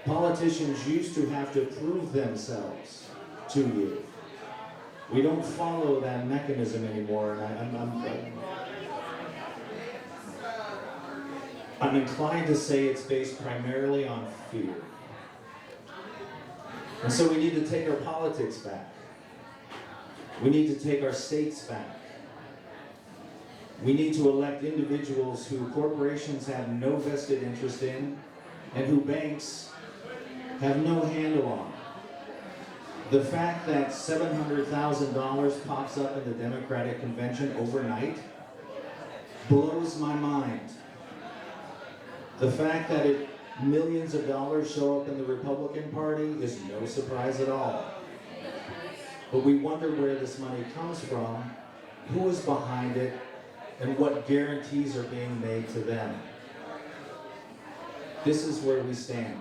Politicians used to have to prove themselves to you. We don't follow that mechanism anymore, and I'm inclined to say it's based primarily on fear. And so we need to take our politics back. We need to take our states back. We need to elect individuals who corporations have no vested interest in and who banks have no handle on. The fact that $700,000 pops up in the Democratic convention overnight blows my mind. The fact that millions of dollars show up in the Republican Party is no surprise at all. But we wonder where this money comes from, who is behind it, and what guarantees are being made to them. This is where we stand.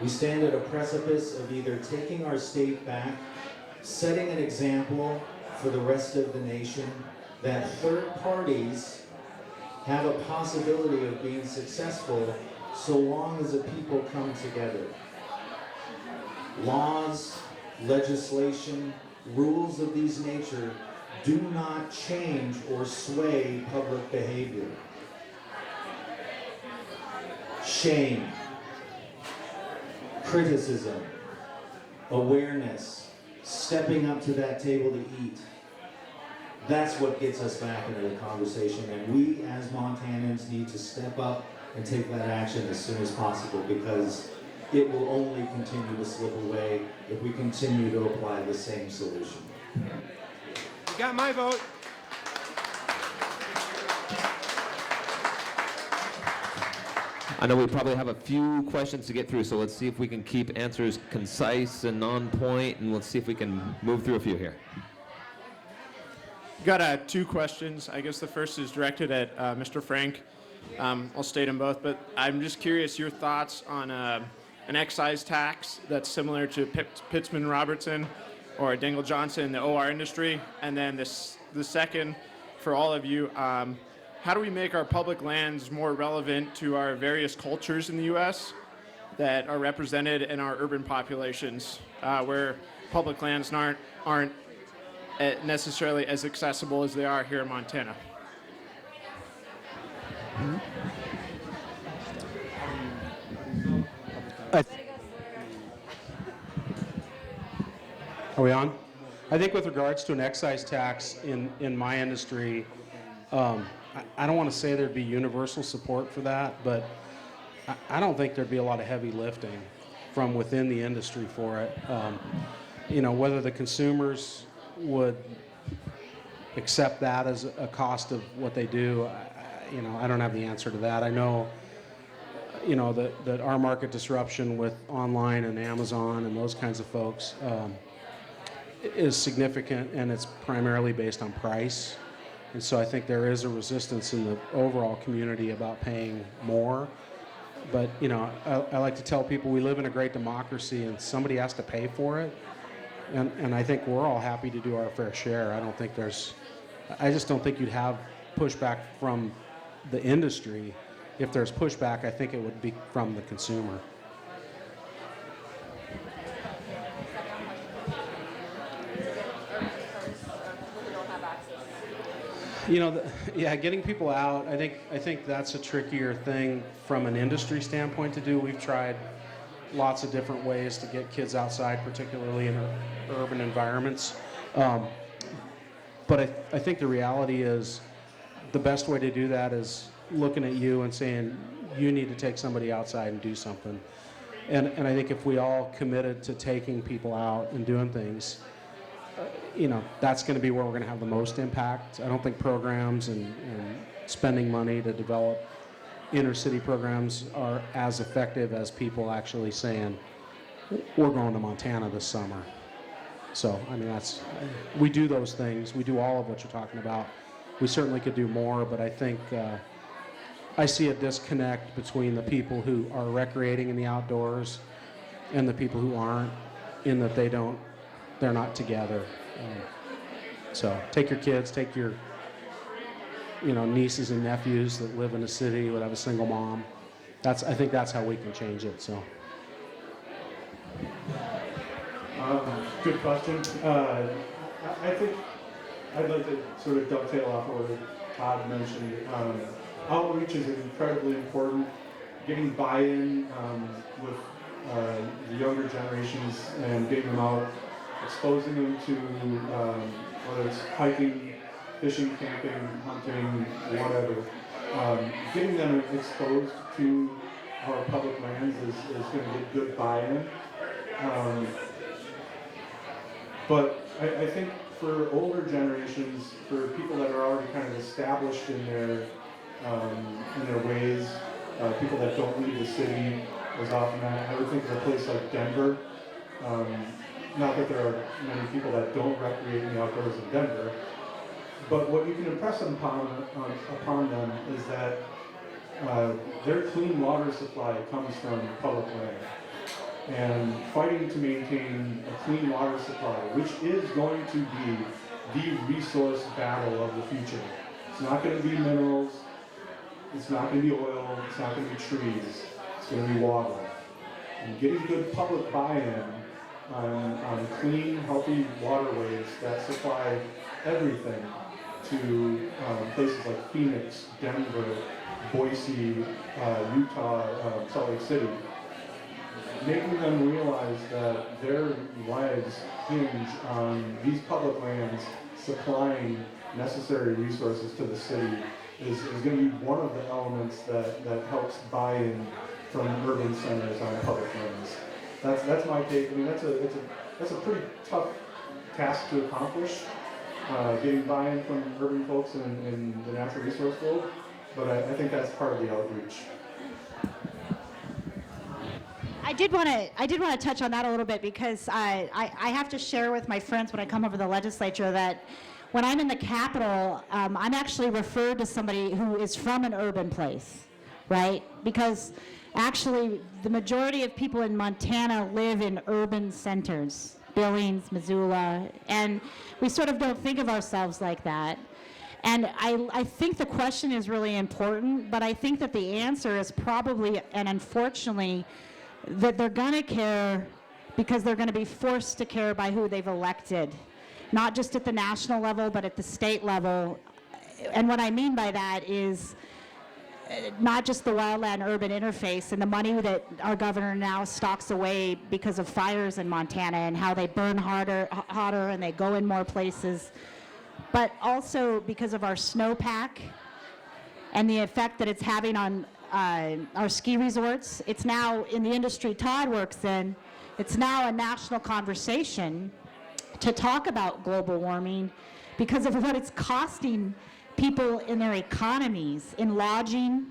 We stand at a precipice of either taking our state back, setting an example for the rest of the nation, that third parties have a possibility of being successful so long as the people come together. Laws, legislation, rules of these nature do not change or sway public behavior. Shame, criticism, awareness, stepping up to that table to eat. That's what gets us back into the conversation, and we as Montanans need to step up and take that action as soon as possible, because it will only continue to slip away if we continue to apply the same solution. You got my vote. I know we probably have a few questions to get through, so let's see if we can keep answers concise and on point, and let's see if we can move through a few here. Got 2 questions. I guess the first is directed at Mr. Frank. I'll state them both, but I'm just curious your thoughts on an excise tax that's similar to Pittsman Robertson or Dingle Johnson in the OR industry. And then the second, for all of you, how do we make our public lands more relevant to our various cultures in the U.S. that are represented in our urban populations, where public lands aren't necessarily as accessible as they are here in Montana? Are we on? I think with regards to an excise tax in my industry, I don't want to say there'd be universal support for that, but I don't think there'd be a lot of heavy lifting from within the industry for it. Whether the consumers would accept that as a cost of what they do, I don't have the answer to that. I know, that our market disruption with online and Amazon and those kinds of folks is significant, and it's primarily based on price. And so I think there is a resistance in the overall community about paying more. But, I like to tell people we live in a great democracy and somebody has to pay for it. And I think we're all happy to do our fair share. I just don't think you'd have pushback from the industry. If there's pushback, I think it would be from the consumer. Getting people out, I think that's a trickier thing from an industry standpoint to do. We've tried lots of different ways to get kids outside, particularly in urban environments. But I think the reality is the best way to do that is looking at you and saying, you need to take somebody outside and do something. And I think if we all committed to taking people out and doing things, that's going to be where we're going to have the most impact. I don't think programs and spending money to develop inner city programs are as effective as people actually saying, we're going to Montana this summer. So, we do those things. We do all of what you're talking about. We certainly could do more, but I think I see a disconnect between the people who are recreating in the outdoors and the people who aren't, in that they're not together. So take your kids, take your nieces and nephews that live in a city, would have a single mom. I think that's how we can change it. So. Good question. I think I'd like to sort of dovetail off of what Todd mentioned. Outreach is incredibly important. Getting buy-in with the younger generations and getting them out, exposing them to whether it's hiking, fishing, camping, hunting, whatever. Getting them exposed to our public lands is going to get good buy-in. But I think for older generations, for people that are already kind of established in their ways, people that don't leave the city as often, I would think of a place like Denver. Not that there are many people that don't recreate in the outdoors in Denver, but what you can impress upon them is that their clean water supply comes from public land. And fighting to maintain a clean water supply, which is going to be the resource battle of the future. It's not going to be minerals, it's not going to be oil, it's not going to be trees, it's going to be water. And getting good public buy-in on clean, healthy waterways that supply everything to places like Phoenix, Denver, Boise, Utah, Salt Lake City, making them realize that their lives hinge on these public lands supplying necessary resources to the city is going to be one of the elements that helps buy-in from urban centers on public lands. That's my take. That's a pretty tough task to accomplish, getting buy-in from urban folks in the natural resource world, but I think that's part of the outreach. I did want to touch on that a little bit because I have to share with my friends when I come over to the legislature that when I'm in the Capitol, I'm actually referred to somebody who is from an urban place, right? Because actually the majority of people in Montana live in urban centers, Billings, Missoula, and we sort of don't think of ourselves like that. And I think the question is really important, but I think that the answer is probably, and unfortunately, that they're going to care because they're going to be forced to care by who they've elected, not just at the national level, but at the state level. And what I mean by that is not just the wildland-urban interface and the money that our governor now stocks away because of fires in Montana and how they burn hotter and they go in more places, but also because of our snowpack and the effect that it's having on our ski resorts. It's now, in the industry Todd works in, it's now a national conversation to talk about global warming because of what it's costing people in their economies, in lodging,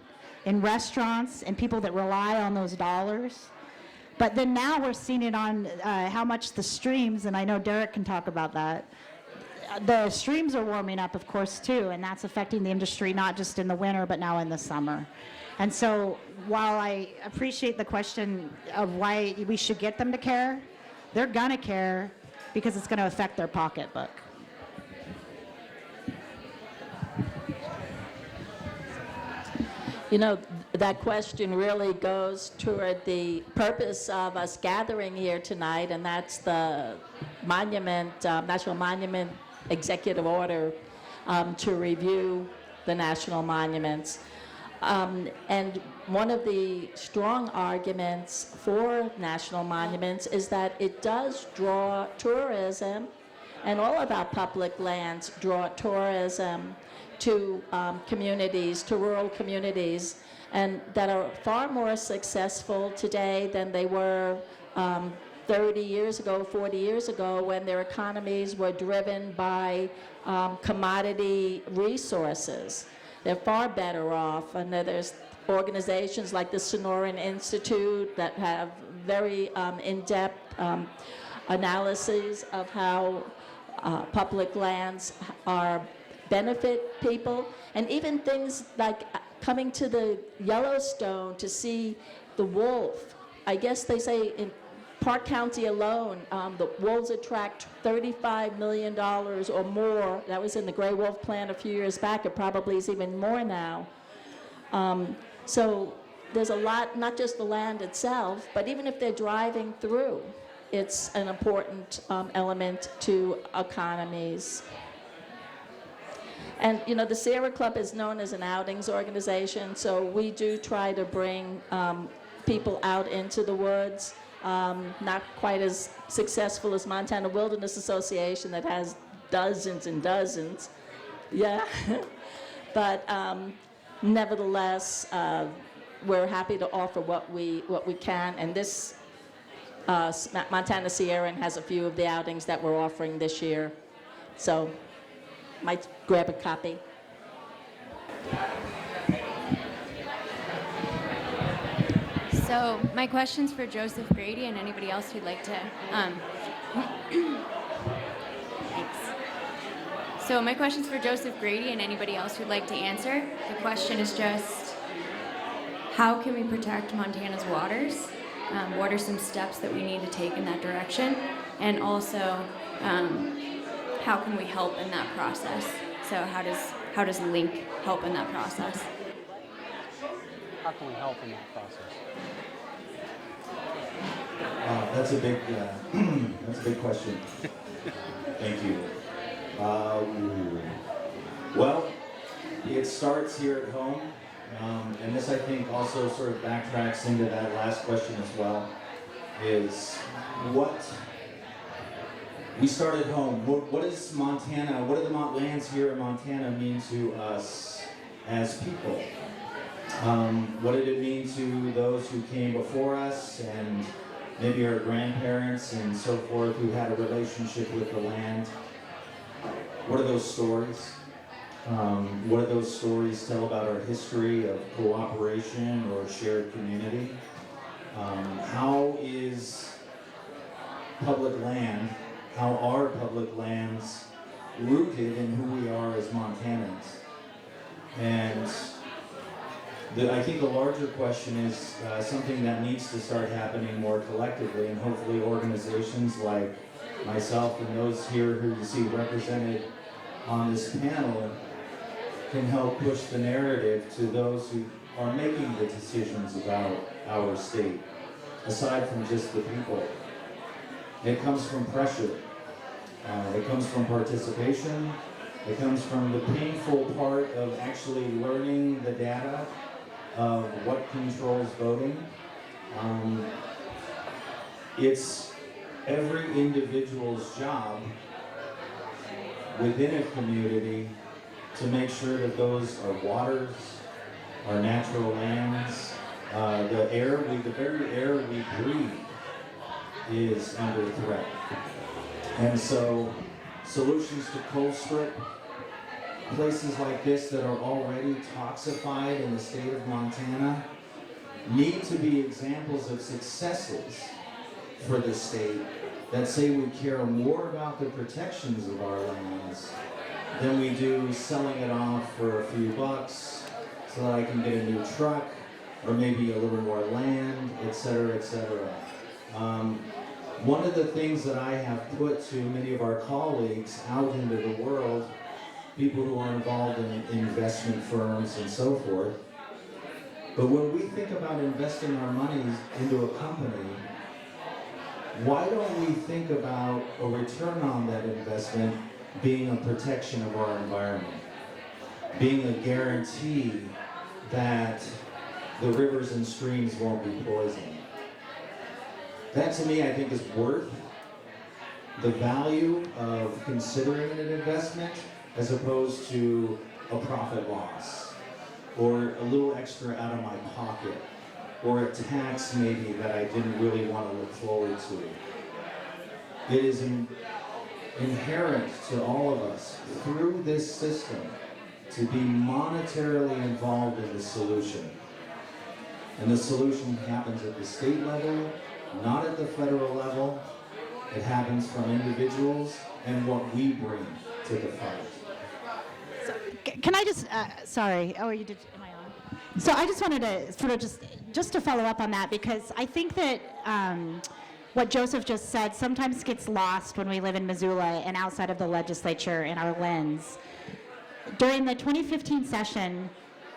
in restaurants, and people that rely on those dollars. But then now we're seeing it on how much the streams, and I know Derek can talk about that, the streams are warming up, of course, too, and that's affecting the industry not just in the winter, but now in the summer. And so while I appreciate the question of why we should get them to care, they're gonna care because it's gonna affect their pocketbook. You know, that question really goes toward the purpose of us gathering here tonight, and that's the monument, National Monument Executive Order to review the national monuments. And one of the strong arguments for national monuments is that it does draw tourism, and all of our public lands draw tourism to communities, to rural communities, and that are far more successful today than they were 30 years ago, 40 years ago, when their economies were driven by commodity resources. They're far better off, and there's organizations like the Sonoran Institute that have very in-depth analyses of how public lands are benefit people, and even things like coming to the Yellowstone to see the wolf. I guess they say in Park County alone, the wolves attract $35 million or more. That was in the Gray Wolf Plan a few years back. It probably is even more now. So there's a lot, not just the land itself, but even if they're driving through, it's an important element to economies. And you know, the Sierra Club is known as an outings organization, so we do try to bring people out into the woods. Not quite as successful as Montana Wilderness Association that has dozens and dozens. Yeah. But nevertheless, we're happy to offer what we can. And this Montana Sierra has a few of the outings that we're offering this year. So might grab a copy. So my question's for Joseph Grady and anybody else who'd like to. Thanks. So my question's for Joseph Grady and anybody else who'd like to answer. The question is just, how can we protect Montana's waters? What are some steps that we need to take in that direction? And also, how can we help in that process? So how does Link help in that process? How can we help in that process? That's a big question. Thank you. Well, it starts here at home, and this I think also sort of backtracks into that last question as well. Is what we start at home. What is Montana? What do the lands here in Montana mean to us as people? What did it mean to those who came before us and maybe our grandparents and so forth who had a relationship with the land? What are those stories? What do those stories tell about our history of cooperation or shared community? How is public land, how are public lands rooted in who we are as Montanans? And I think the larger question is something that needs to start happening more collectively, and hopefully organizations like myself and those here who you see represented on this panel can help push the narrative to those who are making the decisions about our state, aside from just the people. It comes from pressure. It comes from participation. It comes from the painful part of actually learning the data of what controls voting. It's every individual's job within a community to make sure that those are waters, our natural lands, the very air we breathe is under threat. And so solutions to coal strip, places like this that are already toxified in the state of Montana, need to be examples of successes for the state that say we care more about the protections of our lands than we do selling it off for a few bucks so that I can get a new truck or maybe a little more land, et cetera, et cetera. One of the things that I have put to many of our colleagues out into the world, people who are involved in investment firms and so forth, but when we think about investing our money into a company, why don't we think about a return on that investment being a protection of our environment, being a guarantee that the rivers and streams won't be poisoned? That to me, I think, is worth the value of considering an investment as opposed to a profit loss or a little extra out of my pocket or a tax maybe that I didn't really want to look forward to. It is inherent to all of us through this system to be monetarily involved in the solution. And the solution happens at the state level, not at the federal level. It happens from individuals and what we bring to the fight. So, can I just, sorry, oh, you did, am I on? So I just wanted to sort of just to follow up on that, because I think that what Joseph just said sometimes gets lost when we live in Missoula and outside of the legislature in our lens. During the 2015 session,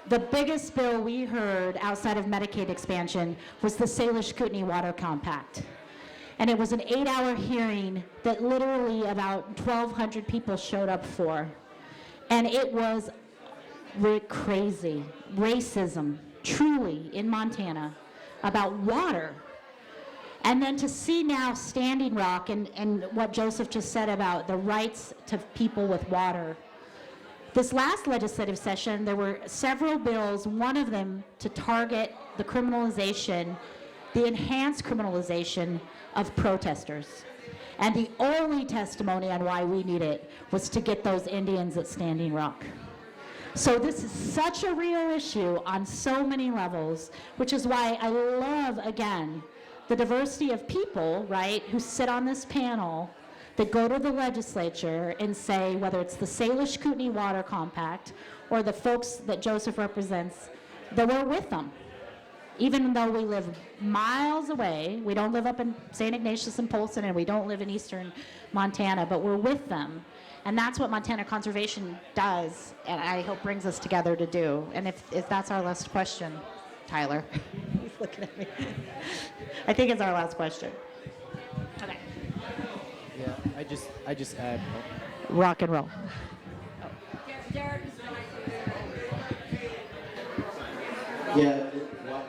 the biggest bill we heard outside of Medicaid expansion was the Salish-Kootenai Water Compact. And it was an 8-hour hearing that literally about 1,200 people showed up for. And it was crazy. Racism, truly, in Montana, about water. And then to see now Standing Rock and what Joseph just said about the rights to people with water. This last legislative session, there were several bills, one of them to target the criminalization, the enhanced criminalization of protesters. And the only testimony on why we need it was to get those Indians at Standing Rock. So this is such a real issue on so many levels, which is why I love, again, the diversity of people, right, who sit on this panel that go to the legislature and say, whether it's the Salish-Kootenai Water Compact or the folks that Joseph represents, that we're with them. Even though we live miles away, we don't live up in St. Ignatius and Polson, and we don't live in eastern Montana, but we're with them. And that's what Montana Conservation does, and I hope brings us together to do. And if that's our last question, Tyler, he's looking at me. I think it's our last question. Okay. Yeah, I just add. Rock and roll. Yeah,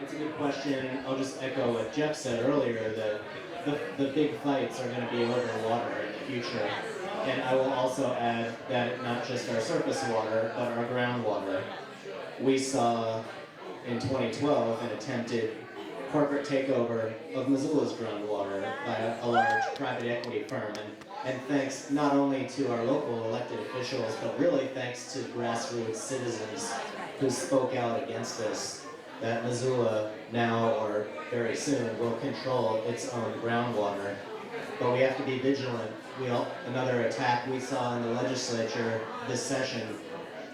it's a good question. I'll just echo what Jeff said earlier, that the big fights are going to be over water in the future. And I will also add that not just our surface water, but our groundwater. We saw in 2012 an attempted corporate takeover of Missoula's groundwater by a large private equity firm. And thanks not only to our local elected officials, but really thanks to grassroots citizens who spoke out against this. that Missoula now or very soon will control its own groundwater. But we have to be vigilant. Another attack we saw in the legislature this session,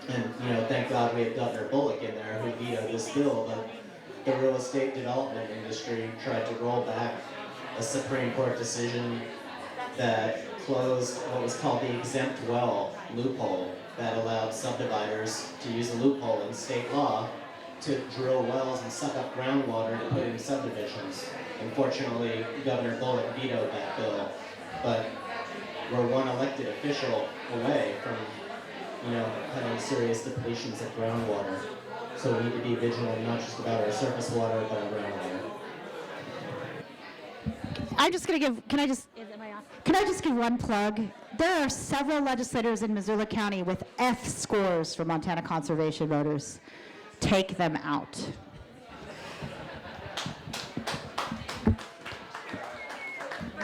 and thank God we have Governor Bullock in there who vetoed this bill, but the real estate development industry tried to roll back a Supreme Court decision that closed what was called the exempt well loophole that allowed subdividers to use a loophole in state law to drill wells and suck up groundwater to put in subdivisions. Unfortunately, Governor Bullock vetoed that bill, but we're one elected official away from, having serious depletions of groundwater. So we need to be vigilant not just about our surface water, but our groundwater. I'm just going to give, can I just give one plug? There are several legislators in Missoula County with F scores for Montana conservation voters. Take them out.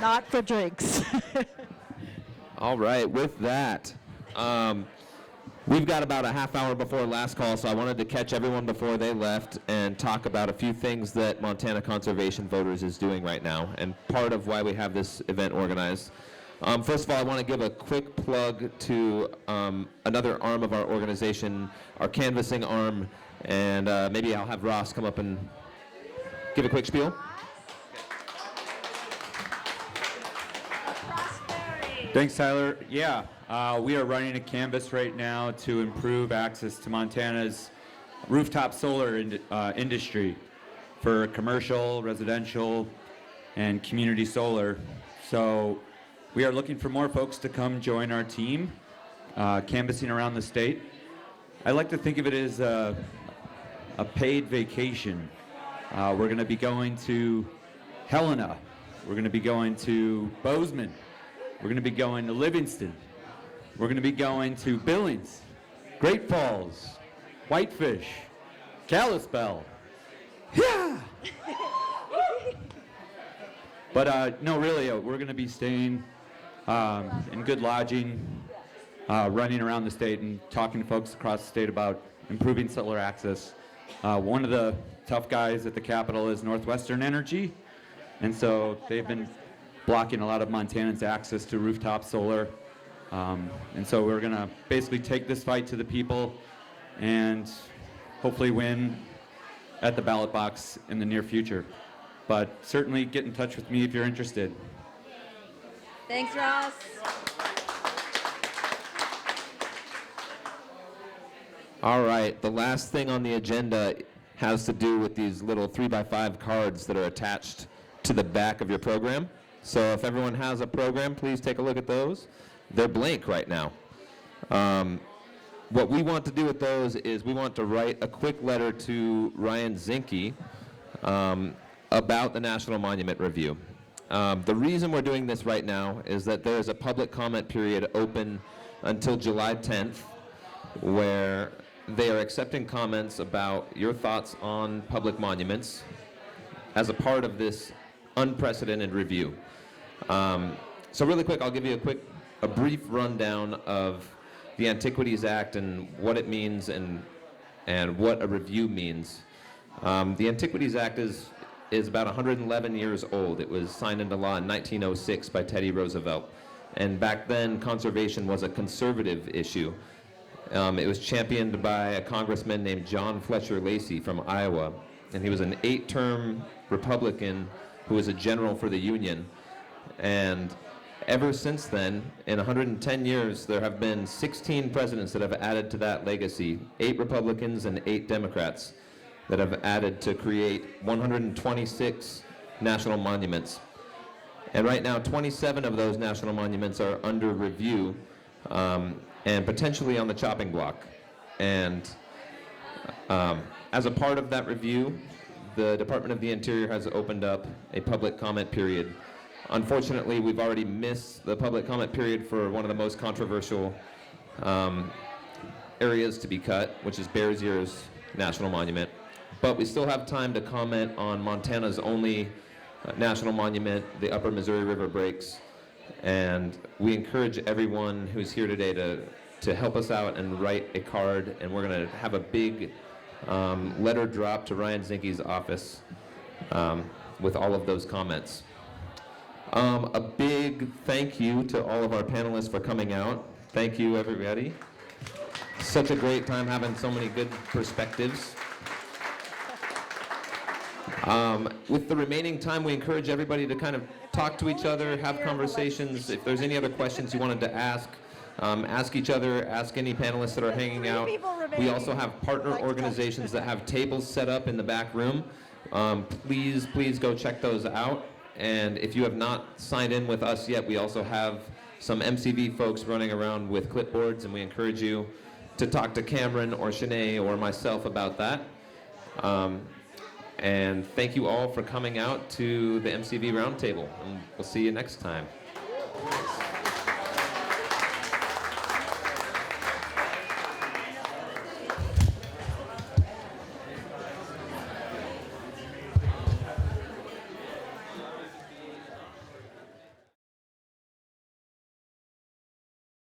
Not for drinks. All right, with that, we've got about a half hour before last call, so I wanted to catch everyone before they left and talk about a few things that Montana Conservation Voters is doing right now, and part of why we have this event organized. First of all, I want to give a quick plug to another arm of our organization, our canvassing arm, and maybe I'll have Ross come up and give a quick spiel. Thanks, Tyler. Yeah, we are running a canvass right now to improve access to Montana's rooftop solar industry for commercial, residential, and community solar. So we are looking for more folks to come join our team, canvassing around the state. I like to think of it as a paid vacation. We're going to be going to Helena. We're going to be going to Bozeman. We're going to be going to Livingston. We're going to be going to Billings, Great Falls, Whitefish, Kalispell. Yeah! But no, really, we're going to be staying in good lodging, running around the state and talking to folks across the state about improving solar access. One of the tough guys at the Capitol is Northwestern Energy, and so they've been blocking a lot of Montanans' access to rooftop solar. And so we're going to basically take this fight to the people and hopefully win at the ballot box in the near future. But certainly get in touch with me if you're interested. Thanks, Ross. All right, the last thing on the agenda has to do with these little 3x5 cards that are attached to the back of your program. So if everyone has a program, please take a look at those. They're blank right now. What we want to do with those is we want to write a quick letter to Ryan Zinke about the National Monument Review. The reason we're doing this right now is that there is a public comment period open until July 10th where they are accepting comments about your thoughts on public monuments as a part of this unprecedented review. So really quick, I'll give you a brief rundown of the Antiquities Act and what it means and what a review means. The Antiquities Act is about 111 years old. It was signed into law in 1906 by Teddy Roosevelt. And back then, conservation was a conservative issue. It was championed by a congressman named John Fletcher Lacey from Iowa. And he was an 8-term Republican who was a general for the Union. And ever since then, in 110 years, there have been 16 presidents that have added to that legacy, 8 Republicans and 8 Democrats that have added to create 126 national monuments. And right now, 27 of those national monuments are under review and potentially on the chopping block. And as a part of that review, the Department of the Interior has opened up a public comment period. Unfortunately, we've already missed the public comment period for one of the most controversial areas to be cut, which is Bears Ears National Monument. But we still have time to comment on Montana's only national monument, the Upper Missouri River Breaks. And we encourage everyone who's here today to help us out and write a card. And we're going to have a big letter dropped to Ryan Zinke's office with all of those comments. A big thank you to all of our panelists for coming out. Thank you, everybody. Such a great time having so many good perspectives. With the remaining time, we encourage everybody to kind of talk to each other, have conversations. If there's any other questions you wanted to ask each other, ask any panelists that are hanging out. We also have partner organizations that have tables set up in the back room. Please go check those out. And if you have not signed in with us yet, we also have some MCV folks running around with clipboards, and we encourage you to talk to Cameron or Shanae or myself about that. And thank you all for coming out to the MCV Roundtable, and we'll see you next time.